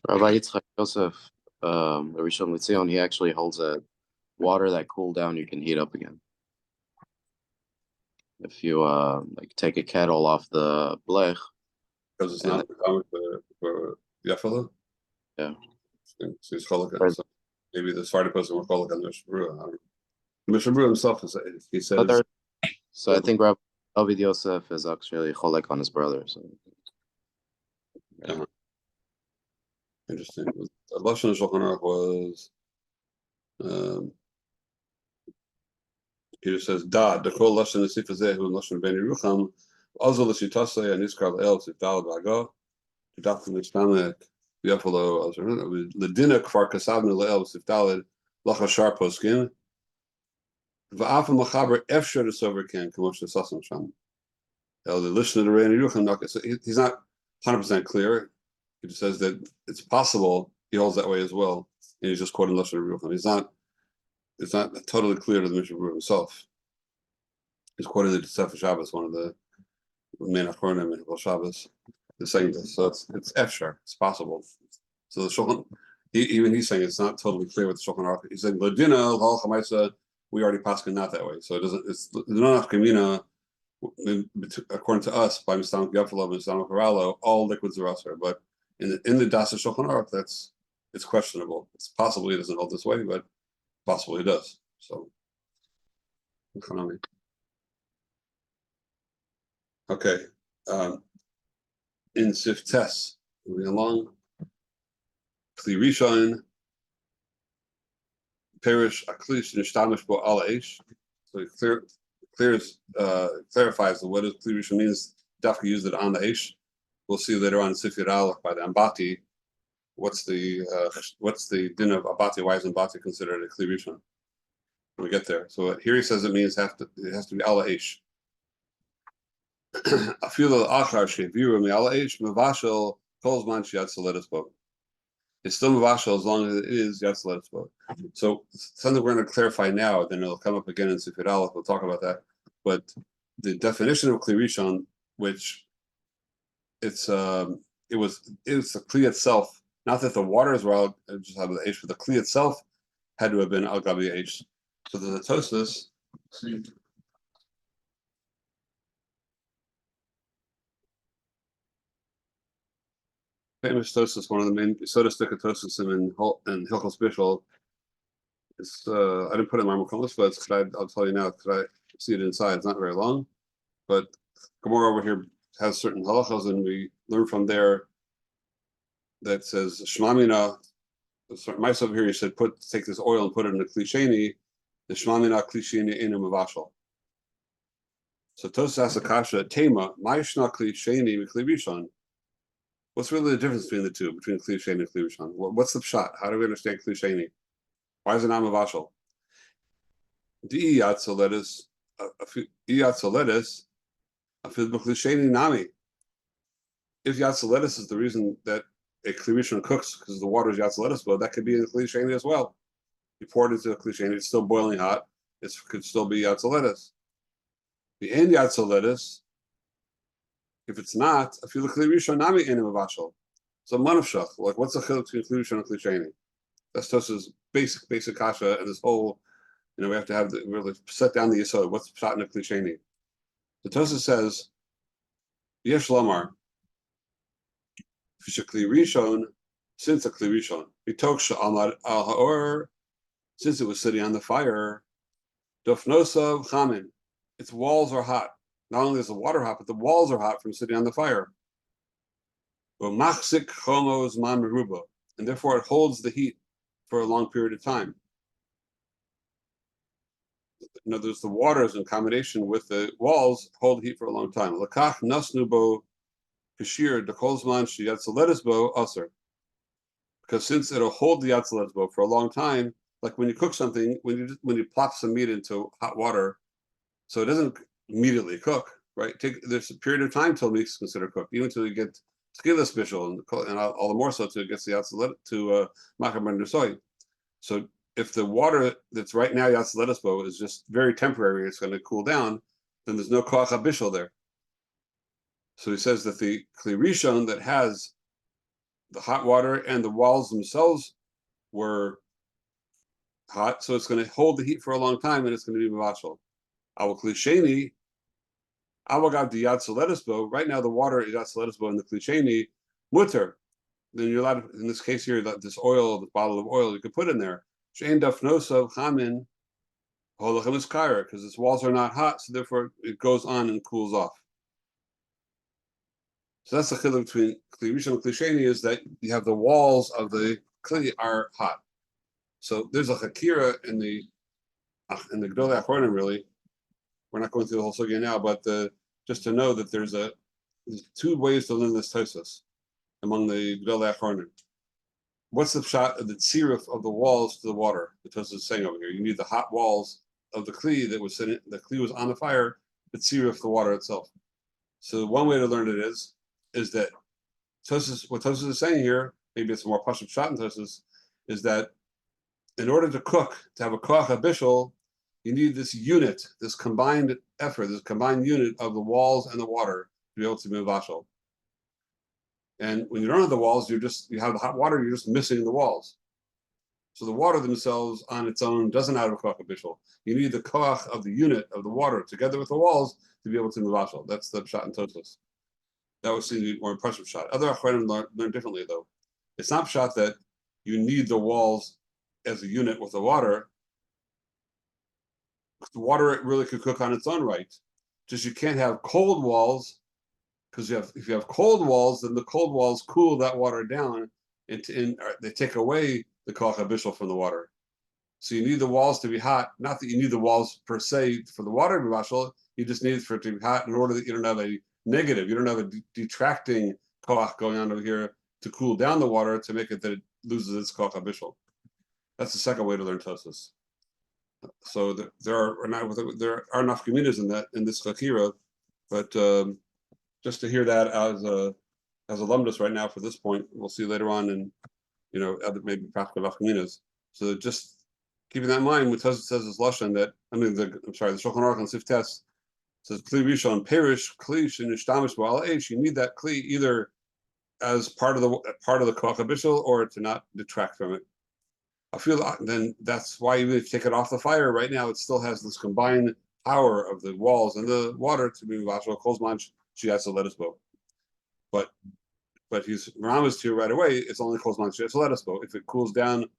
Rabbi Yitzchak Yosef, the Rishon LeZion, he actually holds that water that cooled down you can heat up again. If you take a kettle off the blech. Because it's not for Yafala? Yeah. So he's cholak. So maybe the Sephardi person will cholak on Mishnah Berurah. Mishnah Berurah himself he says. So I think Rabbi David Yosef is actually cholak on his brother. So. Yeah. Interesting. The lashon of Shulchan Aruch was. He just says da the kol lashon the sif zehu lashon ben Yerucham azol l'shitase and iskar el sif daled vago to dafim l'shtamek yafalo l'dina kfar kasavnu le'el sif daled lachashar poskin va'afam lachaber efshar to sover ken kamosh l'sasam sham el the lishna to ben Yerucham. So he's not 100% clear. He just says that it's possible he holds that way as well, and he's just quoting lashon Yerucham. It's not totally clear to the Mishnah Berurah himself. He's quoting the Sefer Shabbos, one of the main achronim in Shabbos, is saying this. So it's efshar, it's possible. So the Shulchan, Even he's saying it's not totally clear with the Shulchan Aruch. He's saying Ladina Halacha Maisa, we already passed not that way. So it doesn't. It's no nafkamina according to us by Mistam Gafalo and Mistam Paralo. All liquids are usher, but in the Dasa Shulchan Aruch, it's questionable. It's possibly it doesn't hold this way, but possibly it does. So. Okay. In Siftes, moving along. Kli Rishon, Perish Aklish Nishtamish Bo Ala Eish. So it clarifies what does Kli Rishon means. Dafka used it on the Eish. We'll see later on in Sifir Aleph by the Ambati. What's the din of Abati? Why is Ambati considered a Kli Rishon? When we get there. So here he says it means it has to be Ala Eish. I feel the achar sheviru mi ala eish mevashel kol zman sheyatz ledes bo. It's still mevashel as long as it is yatz ledes bo. So something we're going to clarify now. Then it'll come up again in Sifir Aleph. We'll talk about that. But the definition of Kli Rishon, which it's the Kli itself. Not that the waters were out just out of the eish, but the Kli itself had to have been al gabi eish. So there's a Tosfos. Famous Tosfos, one of the main soda sticker Tosfos in Hilchos Bishul. It's I didn't put it in my Makolos, but I'll tell you now because I see it inside. It's not very long, but Gemara over here has certain halachas, and we learn from there that says Shmamina. Mice over here, he said, take this oil and put it in a klisheni. The Shmamina klisheni in a mavashal. So Tosfos asks Akasha, Tema, Ma'ishna klisheni mikli rishon. What's really the difference between the two, between Kli Sheni and Kli Rishon? What's the pshat? How do we understand Kli Sheni? Why is it not mavashal? Di yatzoletis, afil b'Kli Sheni nami. If yatzoletis is the reason that a Kli Rishon cooks because the water is yatzoletis, well, that could be in Kli Sheni as well. You pour it into a Kli Sheni, it's still boiling hot. It could still be yatzoletis. The end yatzoletis. If it's not, I feel the Kli Rishon nami in mavashal. So manavshach, like what's the chiluk between Kli Rishon and Kli Sheni? That's Tosfos' basic kasha, and this whole, we have to have really set down the yesod. What's the pshat in a Kli Sheni? The Tosfos says, yesh lamar, fisha Kli Rishon, since a Kli Rishon, bitok sha'amad al ha'or, since it was sitting on the fire, dofnosav chamin, its walls are hot. Not only is the water hot, but the walls are hot from sitting on the fire. And therefore it holds the heat for a long period of time. In other words, the waters in combination with the walls hold heat for a long time. Because since it'll hold the yatzalezbo for a long time, like when you cook something, when you plop some meat into hot water, so it doesn't immediately cook, right? There's a period of time till meat is considered cooked, even until you get skila special and all the more so till it gets the yatzalet to macham soy. So if the water that's right now yatzaletesbo is just very temporary, it's going to cool down, then there's no koach habishal there. So he says that the Kli Rishon that has the hot water and the walls themselves were hot, so it's going to hold the heat for a long time, and it's going to be mavashal. Our Kli Sheni, Awagav di Yatzaletesbo. Right now, the water is Yatzaletesbo in the Kli Sheni mutter. Then you're allowed, in this case here, that this oil, the bottle of oil, you could put in there. Shein dafnosav chamin holachem iskara, because its walls are not hot, so therefore it goes on and cools off. So that's the chiluk between Kli Rishon and Kli Sheni, is that you have the walls of the Kli are hot. So there's a chakira in the Gdolei Achronim, really. We're not going through the whole sugya now, but just to know that there's two ways to learn this Tosfos among the Gdolei Achronim. What's the shot of the tziruf of the walls to the water? The Tosfos is saying over here, you need the hot walls of the Kli that was sitting, the Kli was on the fire, the tziruf the water itself. So one way to learn it is that what Tosfos is saying here, maybe it's a more pashut shot in Tosfos, is that in order to cook, to have a koach habishal, you need this unit, this combined effort, this combined unit of the walls and the water to be able to move vashal. And when you don't have the walls, you have the hot water, you're just missing the walls. So the water themselves on its own doesn't have a koach habishul. You need the koach of the unit of the water together with the walls to be able to mivashal. That's the pshat in Tosfos. That was seen to be more impressive pshat. Other achronim learn differently though. It's not pshat that you need the walls as a unit with the water. The water really could cook on its own right. Just you can't have cold walls, because if you have cold walls, then the cold walls cool that water down, and they take away the koach habishul from the water. So you need the walls to be hot. Not that you need the walls per se for the water to be mashal. You just need it for it to be hot in order that you don't have a negative. You don't have a detracting koach going on over here to cool down the water to make it that it loses its koach habishul. That's the second way to learn Tosfos. So there are nafkaminas in this chakira, but just to hear that as a lumdus right now for this point, we'll see later on, and other maybe practical nafkaminas. So just keeping that in mind, when Tosfos says this lashon that the Shulchan Aruch on Siftes says kli rishon perish kli shenishtamesh b'al eish. You need that kli either as part of the koach habishul or to not detract from it. I feel then that's why even if you take it off the fire right now, it still has this combined power of the walls and the water to be mivashal kolzman sheyatsa letisbo. But he's Rambam's here right away. It's only kolzman sheyatsa letisbo. If it cools down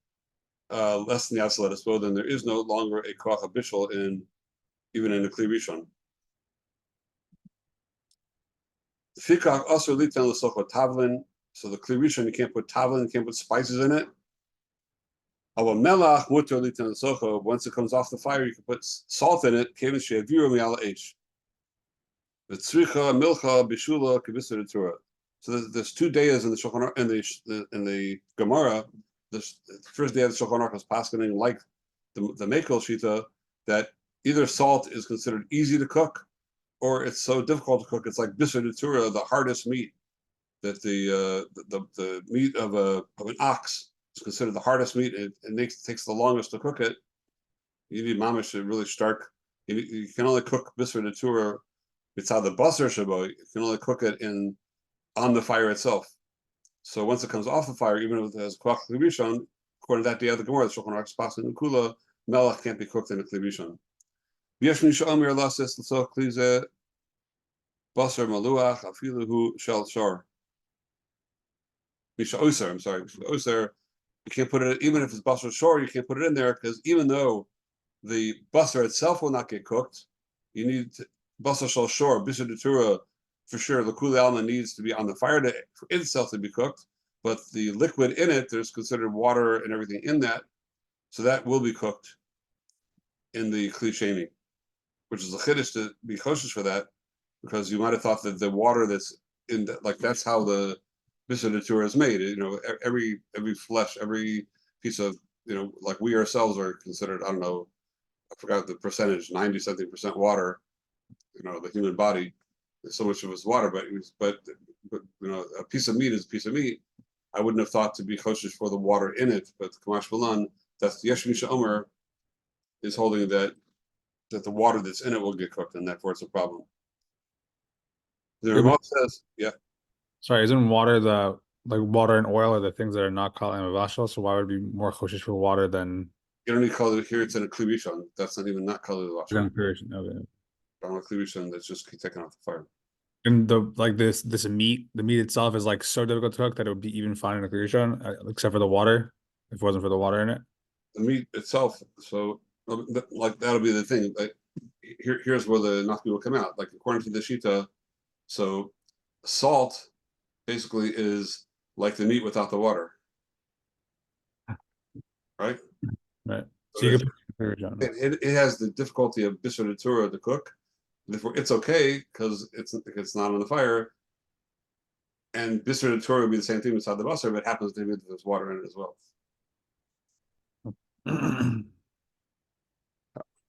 less than yatsa letisbo, then there is no longer a koach habishul even in the kli rishon. Fikach also litan l'socha tavlin. So the kli rishon, you can't put tavlin, you can't put spices in it. Once it comes off the fire, you can put salt in it. So there's 2 days in the Shulchan in the Gemara. The first day of the Shulchan Aruch was paskening like the Mekel Shita, that either salt is considered easy to cook, or it's so difficult to cook. It's like Bisur Tura, the hardest meat, that the meat of an ox is considered the hardest meat. It takes the longest to cook it. You need mamish to really stark. You can only cook Bisur Tura. It's how the basar shabo. You can only cook it on the fire itself. So once it comes off the fire, even if it has koach kli rishon, according to that day of the Gemara, the Shulchan Aruch pasuk in Kula, melach can't be cooked in a kli rishon. V'yesh mi she'omer lasis l'soch kli ze basar maluach afilu hu shel shor. Misha oser, I'm sorry, oser. You can't put it, even if it's basar shor, you can't put it in there, because even though the basar itself will not get cooked, you need basar shel shor, bisur detura, for sure. The kuli alma needs to be on the fire for itself to be cooked, but the liquid in it, there's considered water and everything in that, so that will be cooked in the kli sheni, which is a chiddush to be kosher for that, because you might have thought that the water that's in that's how the bisur detura is made. Every flesh, every piece of like we ourselves are considered. I don't know, I forgot the percentage, 90-something% water. The human body, so much of it's water, but a piece of meat is a piece of meat. I wouldn't have thought to be kosher for the water in it, but Kamash Balan, that's the Yesh Misha Omer is holding that the water that's in it will get cooked, and therefore it's a problem. The Ramah says, yeah. Sorry, isn't water water and oil are the things that are not called mivashal? So why would it be more kosher for water than? You don't need color here. It's in a kli rishon. That's not even not color mivashal. Okay. On a kli rishon that's just taken off the fire. And the meat itself is so difficult to cook that it would be even fine in a kli rishon, except for the water. If it wasn't for the water in it, the meat itself. So that'll be the thing. Here's where the nafki will come out. According to the shita, so salt basically is like the meat without the water, right? Right. So you can it has the difficulty of bisur detura to cook. Therefore, it's okay because it's not on the fire. And bisur detura would be the same thing inside the basar, but it happens to be that there's water in it as well.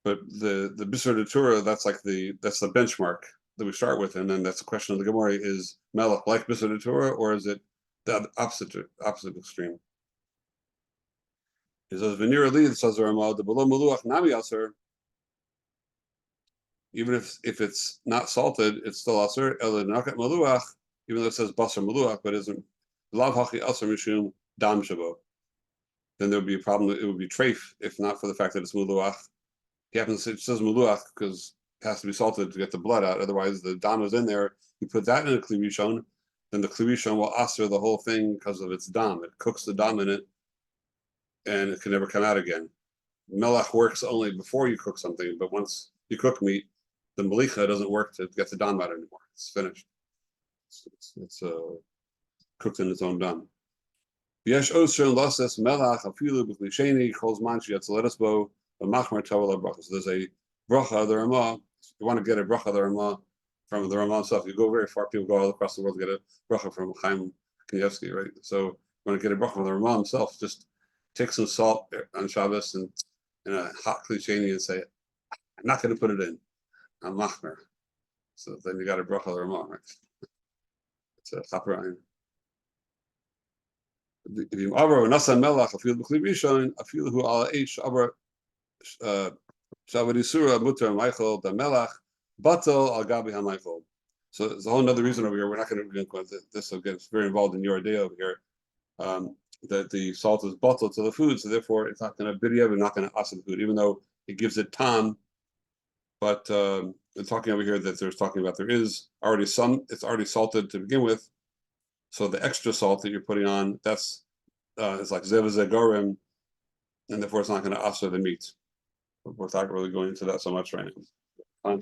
But the bisur detura, that's the benchmark that we start with, and then that's the question of the Gemara: is melech like bisur detura, or is it the opposite extreme? It says v'nira li says the Ramah the below maluach nami aser. Even if it's not salted, it's still aser. El nakat maluach even though it says basar meluach, but isn't lav hachi asar mishum dam shabo. Then there would be a problem. It would be treif if not for the fact that it's meluach. He happens it says meluach because it has to be salted to get the blood out. Otherwise, the dam is in there. You put that in a kli rishon, then the kli rishon will asar the whole thing because of its dam. It cooks the dam in it, and it can never come out again. Melach works only before you cook something, but once you cook meat, the malicha doesn't work to get the dam out anymore. It's finished. It's cooked in its own dam. Yesh osher loses melach afilu b'klisheni calls manchi yatzaledasbo a machmer tawala bracha. So there's a bracha the Ramah. If you want to get a bracha the Ramah from the Ramah himself, you go very far. People go all across the world to get a bracha from Chaim Kanievsky, right? So you want to get a bracha from the Ramah himself, just take some salt on Shabbos and in a hot klisheni and say, I'm not going to put it in. I'm machmer. So then you got a bracha the Ramah, right? It's a chaperayim. If you ever nasan melach, a field b'kli rishon, a field who ala eish ever shavadisura mutar Michael the melach batal al gabi haMichael. So there's a whole other reason over here. We're not going to go into this again. It's very involved in your day over here. That the salt is batal to the food, so therefore it's not going to bidya, we're not going to asa the food, even though it gives it tam. But they're talking over here that there's talking about there is already some. It's already salted to begin with. So the extra salt that you're putting on, that's it's like zevazegorim, and therefore it's not going to asa the meat. We're not really going into that so much right now.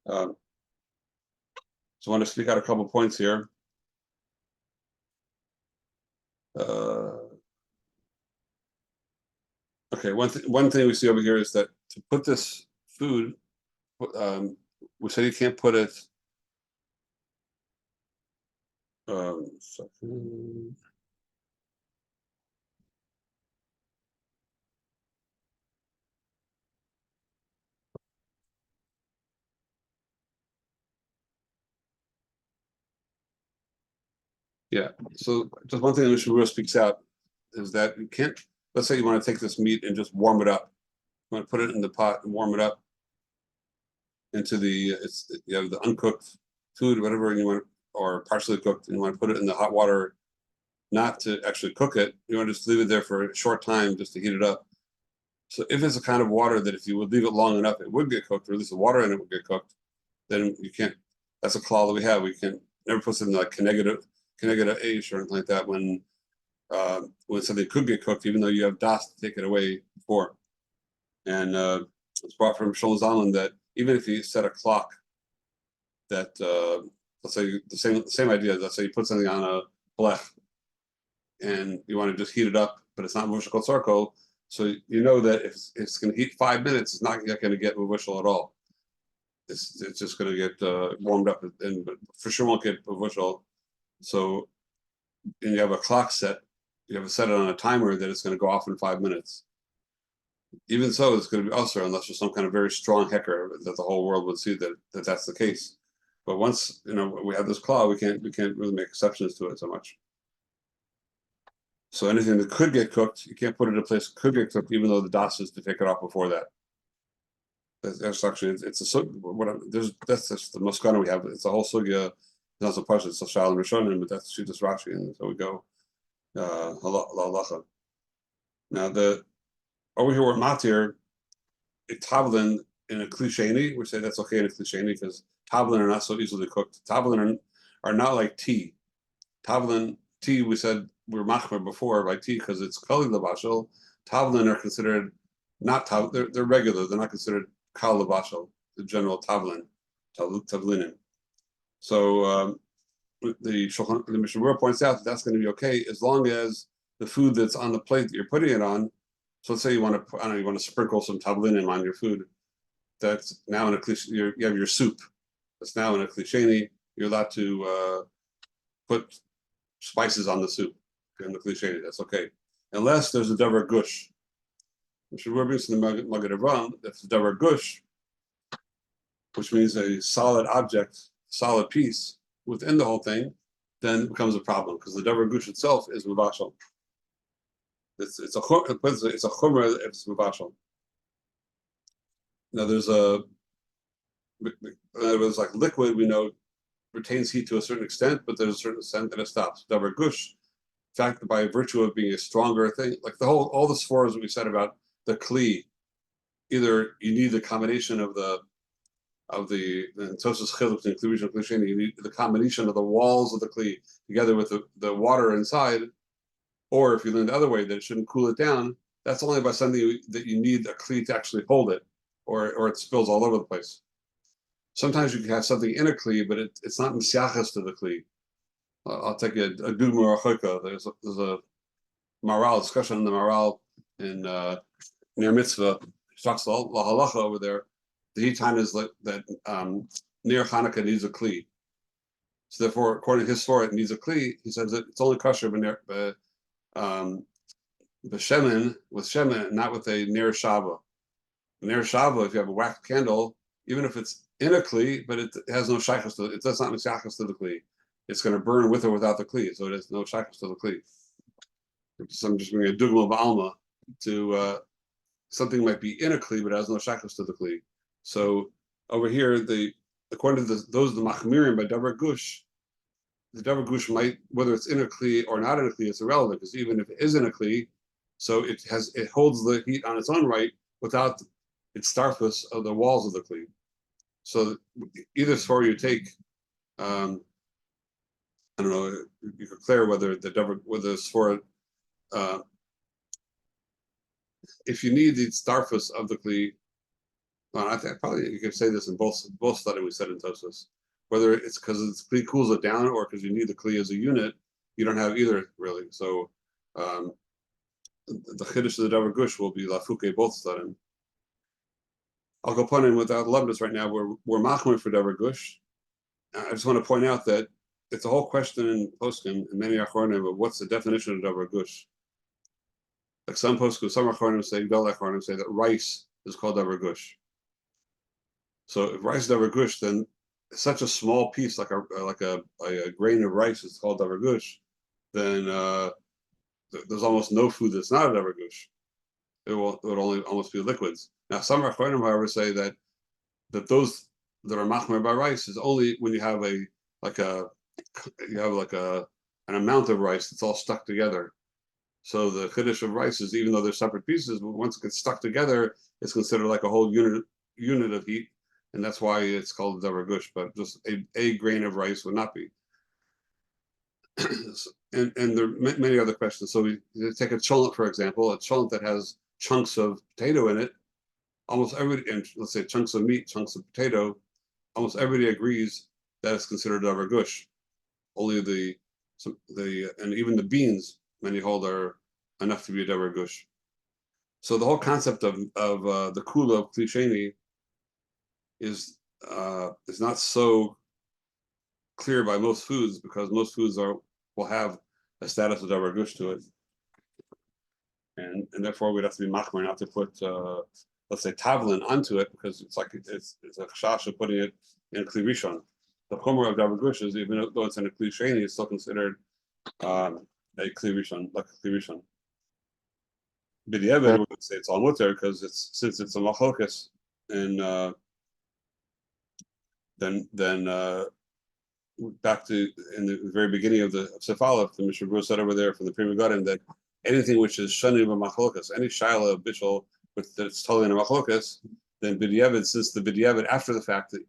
So I want to speak out a couple points here. Okay, one thing we see over here is that to put this food, we said you can't put it. Yeah, so just one thing that Mishnah speaks out is that you can't, let's say you want to take this meat and just warm it up. You want to put it in the pot and warm it up into you have the uncooked food, whatever you want, or partially cooked, and you want to put it in the hot water, not to actually cook it. You want to just leave it there for a short time just to heat it up. So if it's a kind of water that if you would leave it long enough, it would get cooked, or at least the water in it would get cooked, then you can't, that's a claw that we have. We can never put something like Kenegada Aish or anything like that when something could get cooked, even though you have das to take it away before. And it's brought from Shlomo Zalman that even if you set a clock that let's say the same idea, let's say you put something on a blech and you want to just heat it up, but it's not mushal sarko, so you know that if it's going to heat 5 minutes, it's not going to get mushal at all. It's just going to get warmed up, but for sure won't get mushal. So, and you have a clock set, you have to set it on a timer that it's going to go off in 5 minutes. Even so, it's going to be usher unless there's some kind of very strong hecker that the whole world would see that that's the case. But once we have this claw, we can't really make exceptions to it so much. So anything that could get cooked, you can't put it in a place that could get cooked, even though the das is to take it off before that. That's actually that's just the maskana we have. It's a whole sugya. It's not so much it's a shal and rishonim, but that's Shittas Rashi, and so we go halacha. Now over here we're matir a tavlin in a klisheni. We say that's okay in a klisheni because tavlin are not so easily cooked. Tavlin are not like tea. Tavlin tea we said we're machmer before by tea because it's kali labashal. Tavlin are considered not they're regular. They're not considered kal labashal. The general tavlinin. So the Mishnah points out that's going to be okay as long as the food that's on the plate that you're putting it on. So let's say you want to sprinkle some tavlinim on your food. That's now in a cliche. You have your soup. That's now in a klisheni. You're allowed to put spices on the soup in the klisheni. That's okay, unless there's a davar gush. Which we're brings to the Maggid Avraham. That's a davar gush, which means a solid object, solid piece within the whole thing. Then it becomes a problem because the davar gush itself is mubashal. It's a chumrah if it's mubashal. Now there's like liquid. We know retains heat to a certain extent, but there's a certain extent that it stops. Davar gush, in fact, by virtue of being a stronger thing, like all the sforas that we said about the kli, either you need the combination of the Tosos chiluk and kli rishon kli sheni, you need the combination of the walls of the kli together with the water inside, or if you learn the other way that it shouldn't cool it down, that's only by something that you need a kli to actually hold it, or it spills all over the place. Sometimes you can have something in a kli, but it's not misiachas to the kli. I'll take a dugma rachika. There's a maral discussion on the maral in near mitzvah. He talks la halacha over there. The hitan is like that near Hanukkah needs a kli. So therefore, according to his story, it needs a kli. He says that it's only kosher b'shemen with shemen, not with a ner shava. Ner shava, if you have a wax candle, even if it's in a kli, but it has no shaychus to it, that's not mishachas to the kli. It's going to burn with or without the kli, so it has no shaychus to the kli. So I'm just bringing a dugma ba'alma to something might be in a kli, but it has no shaychus to the kli. So over here, according to those the machmirim by davar gush, the davar gush might, whether it's in a kli or not in a kli, it's irrelevant, because even if it is in a kli, so it holds the heat on its own right without its starfus of the walls of the kli. So either svara you take, I don't know, you could clear whether the svara, if you need the starfus of the kli, well, I think probably you could say this in both studies we said in Tosos. Whether it's because the kli cools it down or because you need the kli as a unit, you don't have either really. So the chiddush of the davar gush will be lafuke both studim. I'll go point in without leibniz right now. We're machmer for davar gush. I just want to point out that it's a whole question in poskim and many achronim of what's the definition of davar gush. Like some poskim, some achronim say that rice is called davar gush. So if rice is davar gush, then such a small piece, like a grain of rice, is called davar gush. Then there's almost no food that's not a davar gush. It would only almost be liquids. Now some Achronim, however, say that those that are machmer by rice is only when you have an amount of rice that's all stuck together. So the chiddush of rice is, even though they're separate pieces, but once it gets stuck together, it's considered like a whole unit of heat, and that's why it's called davar gush. But just a grain of rice would not be. and there are many other questions. So we take a cholent, for example, a cholent that has chunks of potato in it. Almost everybody, and let's say chunks of meat, chunks of potato, almost everybody agrees that it's considered davar gush. Only and even the beans, many hold, are enough to be a davar gush. So the whole concept of the kula of kli sheni is not so clear by most foods, because most foods will have a status of davar gush to it, and therefore we'd have to be machmer not to put let's say tavlin onto it, because it's a chash of putting it in a kli rishon. The chomer of davar gush is, even though it's in a kli sheni, it's still considered a kli rishon, like a kli rishon. B'diavad, we would say it's all mutter, because since it's a machlokas, and then back to in the very beginning of the Sefalef, the Mishnah Berurah said over there from the Pri Megadim that anything which is shani b'machlokas, any shaila bishul that's totally in a machlokas, then b'diavad, since the b'diavad after the fact, that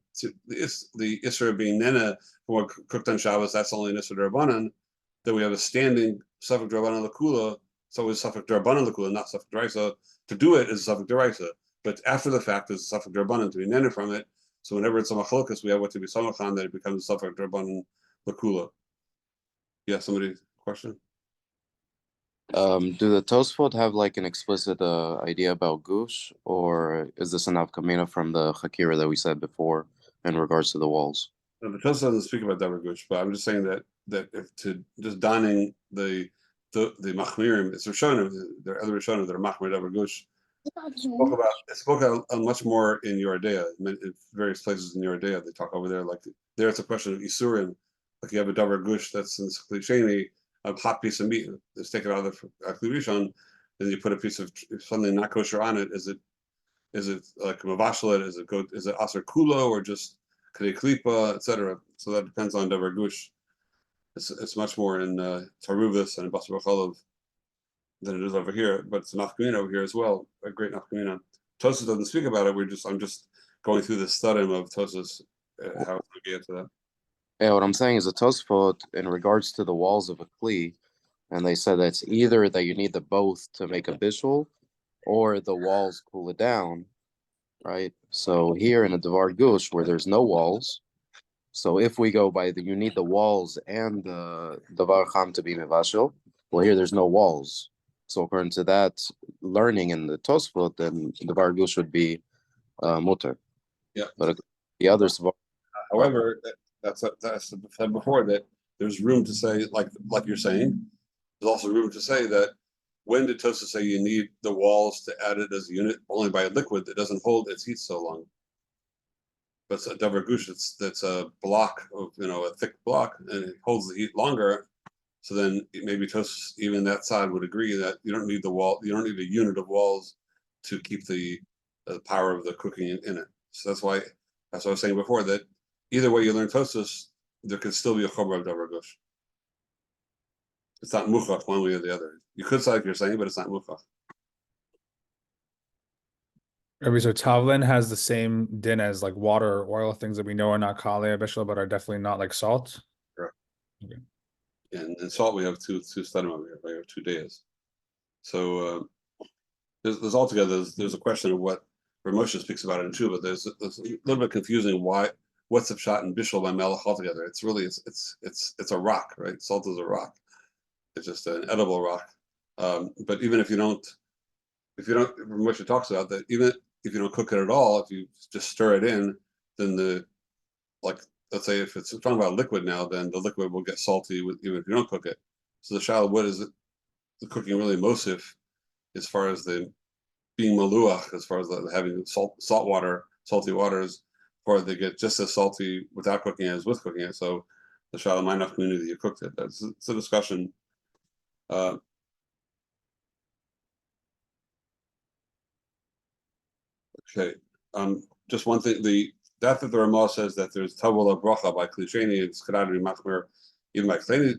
the isra being nena from what cooked on Shabbos, that's only an isra d'Rabbanan, that we have a standing safek d'Rabbanan l'kula, so it's safek d'Rabbanan l'kula, not safek d'Oraisa. To do it is safek d'Oraisa, but after the fact is safek d'Rabbanan to be nena from it. So whenever it's a machlokas, we have what to be samachan, that it becomes safek d'Rabbanan l'kula. Yeah, somebody question? Do the Tosfot have like an explicit idea about gush, or is this an afkamina from the Hakira that we said before in regards to the walls? No, the Tosfot doesn't speak about davar gush, but I'm just saying that if to just donning the machmirim, it's Rishonim, there are other Rishonim that are machmir davar gush. It spoke out much more in Yordea, in various places in Yordea. They talk over there, like there it's a question of isurim, like you have a davar gush that's in kli sheni, a hot piece of meat that's taken out of the kli rishon, then you put a piece of something not kosher on it. Is it like mavashlet? Is it aser kulo, or just K'dei Klipa, etc. So that depends on Davar Gush. It's much more in Taruvis and Basar B'chalav than it is over here, but it's an nafkamina over here as well, a great nafkamina. Tosas doesn't speak about it. I'm just going through the studim of Tosas, how it's going to get to that. Yeah, what I'm saying is a Tosfot in regards to the walls of a Kli, and they said that it's either that you need the both to make a bishul, or the walls cool it down, right? So here in a Devar Gush, where there's no walls, so if we go by you need the walls and the Devar Cham to be mevashel, well, here there's no walls. So according to that learning in the Tosfot, then Devar Gush would be mutter. Yeah. But the others. However, that's said before that there's room to say, like you're saying, there's also room to say that when did Tosfos say you need the walls to add it as a unit only by a liquid that doesn't hold its heat so long? But it's a Davar Gush, that's a block of, a thick block, and it holds the heat longer. So then maybe Tosfos, even that side, would agree that you don't need the wall, you don't need a unit of walls to keep the power of the cooking in it. So that's what I was saying before, that either way you learn Tosfos, there could still be a chobar of Davar Gush. It's not muchach one way or the other. You could say like you're saying, but it's not muchach. So Tavlin has the same din as like water or oil, things that we know are not kalei bishul, but are definitely not like salt. Correct. Okay. And salt, we have two studim over here. We have 2 days. So there's altogether there's a question of what Ramosha speaks about it in Tshuva. There's a little bit confusing what's the shot in bishul by melech altogether. It's really it's a rock, right? Salt is a rock. It's just an edible rock. But even if you don't, Ramosha talks about that, even if you don't cook it at all, if you just stir it in, then let's say if it's talking about liquid now, then the liquid will get salty even if you don't cook it. So the shallow, what is it? The cooking really mosif as far as the being maluach, as far as having salty waters, or they get just as salty without cooking as with cooking it. So the shallow might not community that you cooked it. It's a discussion. Okay. Just one thing. That the Ramah says that there's Tavula Bracha by Klisheni, it's Kadadri Machmer, even by Klisheni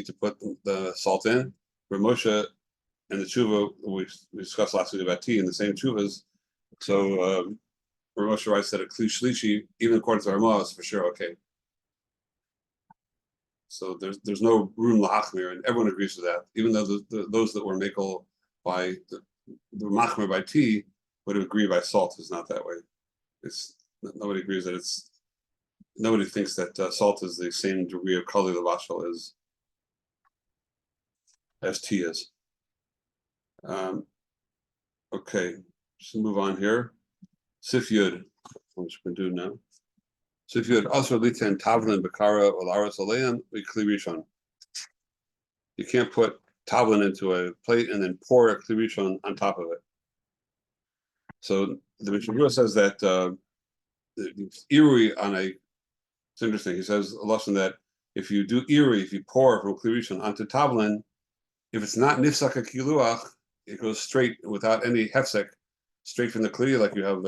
to put the salt in. Ramosha and the Tshuva, we discussed last week about tea in the same Tshuvas. So Ramosha writes that a Klishlishi, even according to Ramah, is for sure okay. So there's no room lahachmir, and everyone agrees with that. Even though those that were makel by the machmir by tea would agree by salt is not that way. Nobody agrees that nobody thinks that salt is the same degree of kali levashal as tea is. Okay, just move on here. Sif Yud, which we can do now. Sif Yud also litan tavlin bakara or laras aleim kli rishon. You can't put tavlin into a plate and then pour a kli rishon on top of it. So the Mishnah says that irui on a. It's interesting. He says a lesson that if you do irui, if you pour from kli rishon onto tavlin, if it's not nifsak kiluach, it goes straight without any hefsek, straight from the kli, like you have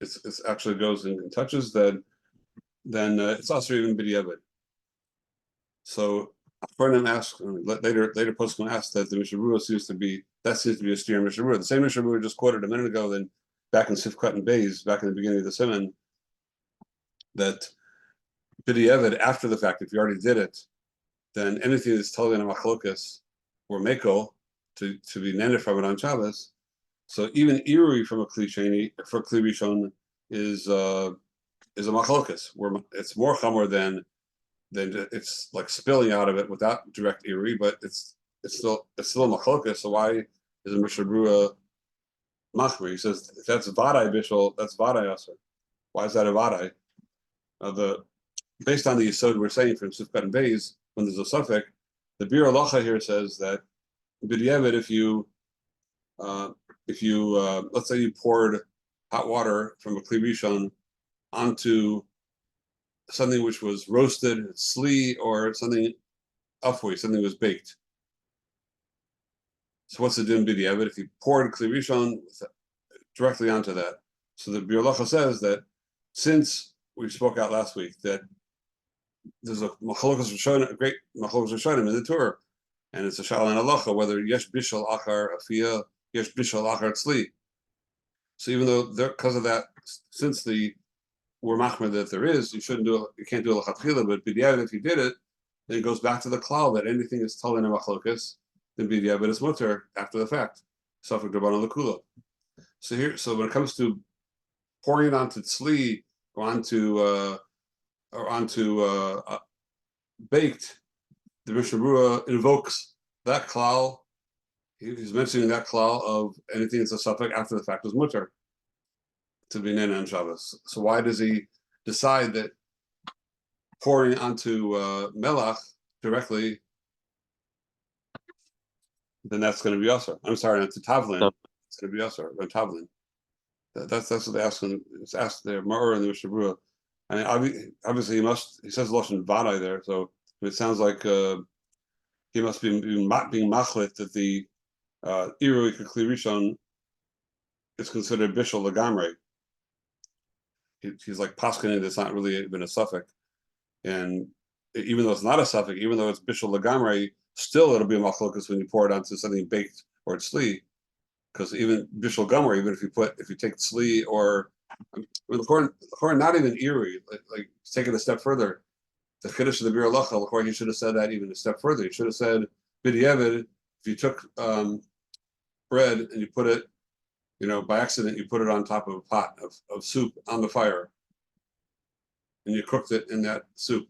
it actually goes and touches. Then it's also even b'diavad. So Achronim asks later poskim asked that the Mishnah seems to be a steer Mishnah. The same Mishnah just quoted a minute ago. Then back in Sifkat and Beis, back in the beginning of the Siman, that b'diavad after the fact, if you already did it, then anything that's totally in a machlokas or mekel to be nended from it on Shabbos. So even irui from a kli sheni for kli rishon is a machlokas, where it's more chamor than it's like spilling out of it without direct irui, but it's still a machlokas. So why is a Mishnah Berurah machmir? He says if that's vadai bishul, that's vadai aser. Why is that a vadai? Based on the yesod we're saying from Sifkat and Beis, when there's a suffix, the Bir Halacha here says that b'diavad, if you let's say you poured hot water from a kli rishon onto something which was roasted, sli, or something afui, something was baked. So what's the din b'diavad? If you poured kli rishon directly onto that, So the Bir Halacha says that since we spoke out last week that there's a machlokas rishonim, a great machlokas rishonim in the Torah, and it's a shal and halacha whether yesh bishal achar afia, yesh bishal achar tzli. So even though because of that, since we're machmer that there is, you shouldn't do it. You can't do it lechatchila, but b'diavad if you did it, then it goes back to the klal that anything is told in a machlokas, then b'diavad is mutter after the fact. Safek d'rabbanan l'kula. So when it comes to pouring it onto tzli or onto baked, the Mishnah Berurah invokes that klal. He's mentioning that klal of anything that's a suffix after the fact is mutter to be nena on Shabbos. So why does he decide that pouring onto melach directly, then that's going to be usher? I'm sorry, onto tavlin, it's going to be usher on tavlin. That's what they ask. It's asked there, Ma'or and the Mishnah Berurah. I mean, obviously he says lashon vadai there, so it sounds like he must be being machlit that the irui kli rishon is considered bishul lagamre. He's like paskening that's not really even a suffix, and even though it's not a suffix, even though it's bishul lagamre, still it'll be a machlokas when you pour it onto something baked or tzli, because even bishul gamre, even if you take tzli or the Chor not even irui, like take it a step further. The Kiddush of the Bir Halacha, the Chor, he should have said that even a step further. He should have said, b'diavad, if you took bread and you put it, by accident, you put it on top of a pot of soup on the fire, and you cooked it in that soup.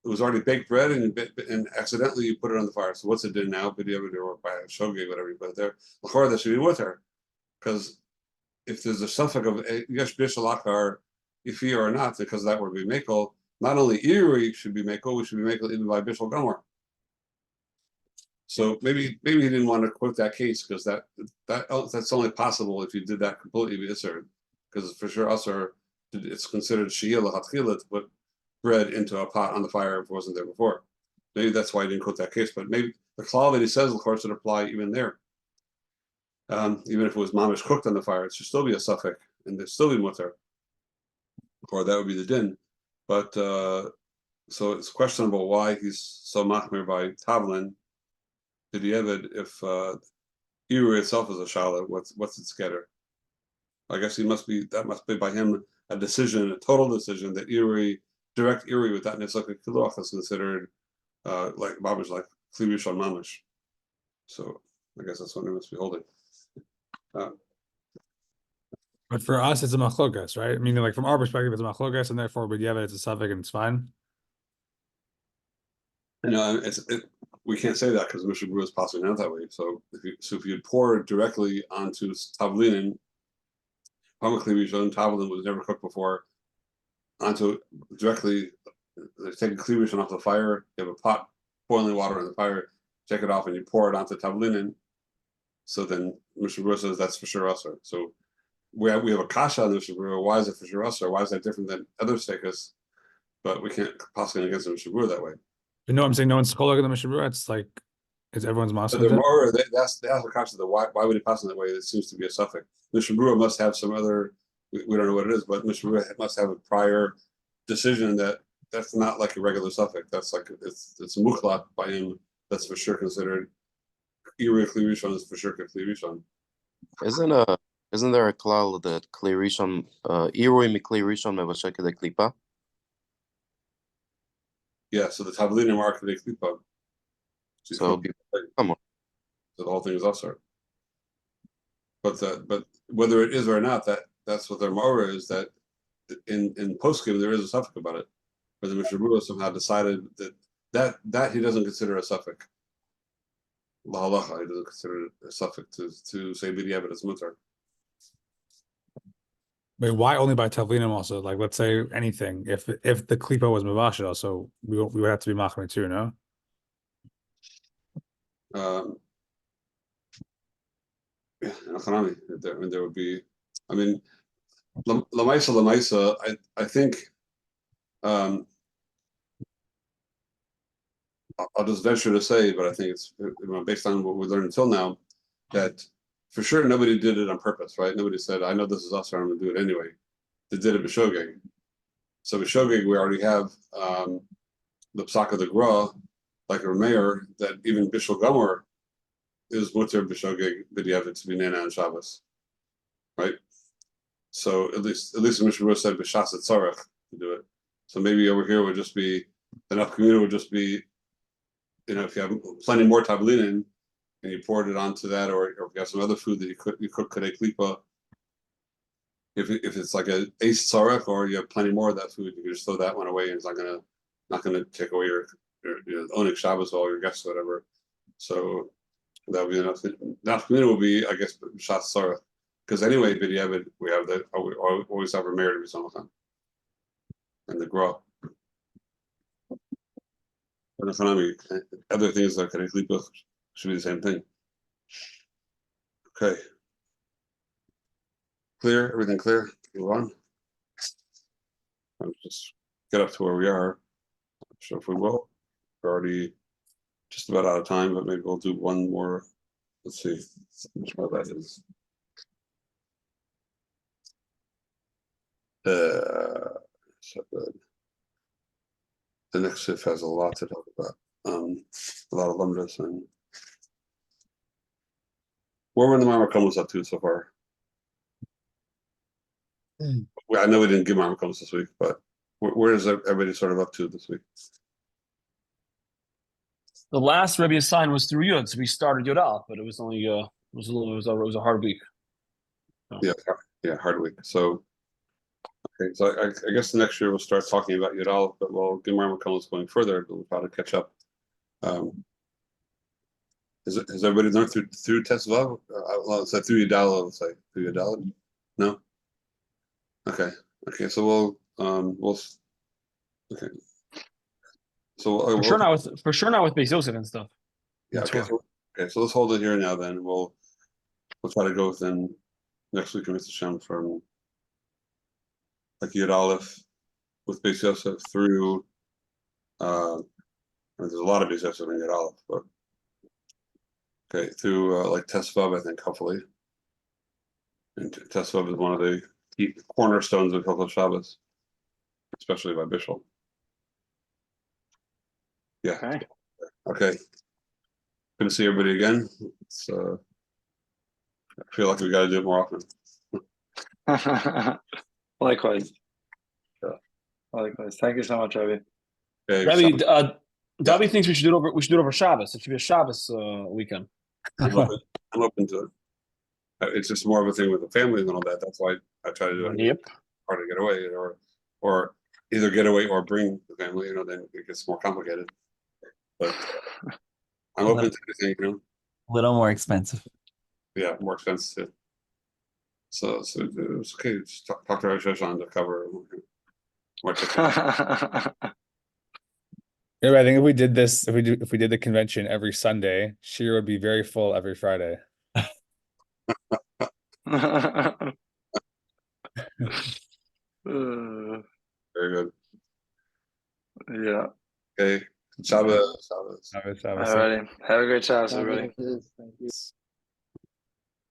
It was already baked bread, and accidentally you put it on the fire. So what's it did now? B'diavad or by a shogeg, whatever you put it there. The Chor, that should be with her, because if there's a suffix of yesh bishal achar, ifi or not, because that would be mekel. Not only irui should be mekel, we should be mekel even by bishal gomer. So maybe he didn't want to quote that case because that's only possible if you did that completely b'isser, because for sure usher it's considered shiyah l'chatchila to put bread into a pot on the fire if it wasn't there before. Maybe that's why he didn't quote that case, but maybe the klal that he says of course would apply even there. Even if it was mamish cooked on the fire, it should still be a suffix and there'd still be mutter, or that would be the din. But so it's questionable why he's so machmir by tavlin. Did he ever, if irui itself is a shala, what's its getter? I guess that must be by him a decision, a total decision that direct irui with that nitzak kiluach is considered like babish, like kli rishon mamish. So I guess that's what he must be holding. But for us, it's a machlokas, right? Meaning, like from our perspective, it's a machlokas, and therefore, but it's a suffix and it's fine. We can't say that because Mishnah Berurah is passing out that way. So if you pour it directly onto tavlin, Hamakli Rishon, tavlin was never cooked before, onto directly, take a kli rishon off the fire. You have a pot, boiling water in the fire. Take it off and you pour it onto tavlin. So then Mishnah Berurah says that's for sure usher. So we have a kasha on the Mishnah Berurah. Why is it for sure usher? Why is that different than other stekas? But we can't possibly against the Mishnah Berurah that way. You know what I'm saying? No one's kolog in the Mishnah Berurah. It's like, it's everyone's But master. they're more, they ask the kasha, why would he pass in that way? It seems to be a suffix. Mishnah Berurah must have some other, we don't know what it is, but Mishnah Berurah must have a prior decision that's not like a regular suffix. That's like, it's mukhlat by him. That's for sure considered. Irui kli rishon is for sure kli rishon. Isn't there a klal that kli rishon irui mikli rishon mevashek de klipa? Yeah, so the tavlin mark the klipa. So come on. So the whole thing is usher. But whether it is or not, that's what their ma'ora is, that in postgame there is a suffix about it. But the Mishnah Berurah somehow decided that he doesn't consider a suffix. Lahalacha, he doesn't consider it a suffix to say b'diavad as mutar. Wait, why only by tavlinim also? Like, let's say anything. If the klipa was mavashel, also we would have to be machmir too, no? Yeah, there would be. I mean, lamaisa. I think. I'll just venture to say, but I think it's based on what we learned until now, that for sure nobody did it on purpose, right? Nobody said, I know this is us, so I'm gonna do it anyway. They did it b'shogeg. So b'shogeg, we already have the psak of the gra, like a mayor, that even bishul gomer is mutter b'shogeg b'diavad to be nana on Shabbos, right? So at least the Mishnah said b'shas tzarech to do it. So maybe over here would just be enough community would just be, you know, if you have plenty more tablinin and you poured it onto that, or if you have some other food that you cook kadei klipa. If it's like a ace tzarech, or you have plenty more of that food, you can just throw that one away, and it's not gonna take away your onik Shabbos or all your guests or whatever. So that would be enough. Enough community will be, I guess, b'shas tzarech. Because anyway, b'diavad, we have we always have a mayor to be someone, and the gra. But other things like kadei klipa should be the same thing. Okay. Clear? Everything clear? Move on. I'll just get up to where we are. I'm sure if we will. We're already just about out of time, but maybe we'll do one more. Let's see which one that is. So good. The next shift has a lot to talk about. A lot of lumdus, and where were the Ma'amar Komos up to so far? Well, I know we didn't give Ma'amar Komos this week, but where is everybody sort of up to this week? The last Rebbe sign was through Yud, so we started Yud Aleph, but it was only it was a hard week. So. Yeah, hard week. So okay, so I guess the next year we'll start talking about Yud Aleph, but we'll give Ma'amar Komos going further. We'll try to catch up. Has everybody learned through Tesvav? Well, it's through Yudala. Let's say through Yudala. No. Okay. So we'll. Okay. So for sure not with Beis Yosef and stuff. Yeah. Okay. So let's hold it here now. Then we'll try to go within next week, Mr. Shem, from like Yud Aleph with Beis Yosef through. There's a lot of Beis Yosef in Yud Aleph, but. Okay, through like Tesvav, I think, hopefully. And Tesvav is one of the key cornerstones of Hilchos Shabbos, especially by Bishul. Yeah. Okay. Good to see everybody again. It's, I feel like we got to do it more often. Likewise. Yeah. Likewise. Thank you so much, Rebbe. Okay, Rebbe, Davi thinks we should do it over Shabbos. It should be a Shabbos weekend. I'm open to it. It's just more of a thing with the families and all that. That's why I try to do it. Yep. Hard to get away, or either get away or bring the family. You know, then it gets more complicated. But I'm open to anything. You know, a little more expensive. Yeah, more expensive. So it's okay. Just talk to Rosh Hashanah to cover. Yeah, I think if we did this, if we did the convention every Sunday, Shir would be very full every Friday. Very good. Yeah. Okay. Shabbos. All righty. Have a great Shabbos, everybody. Thank you.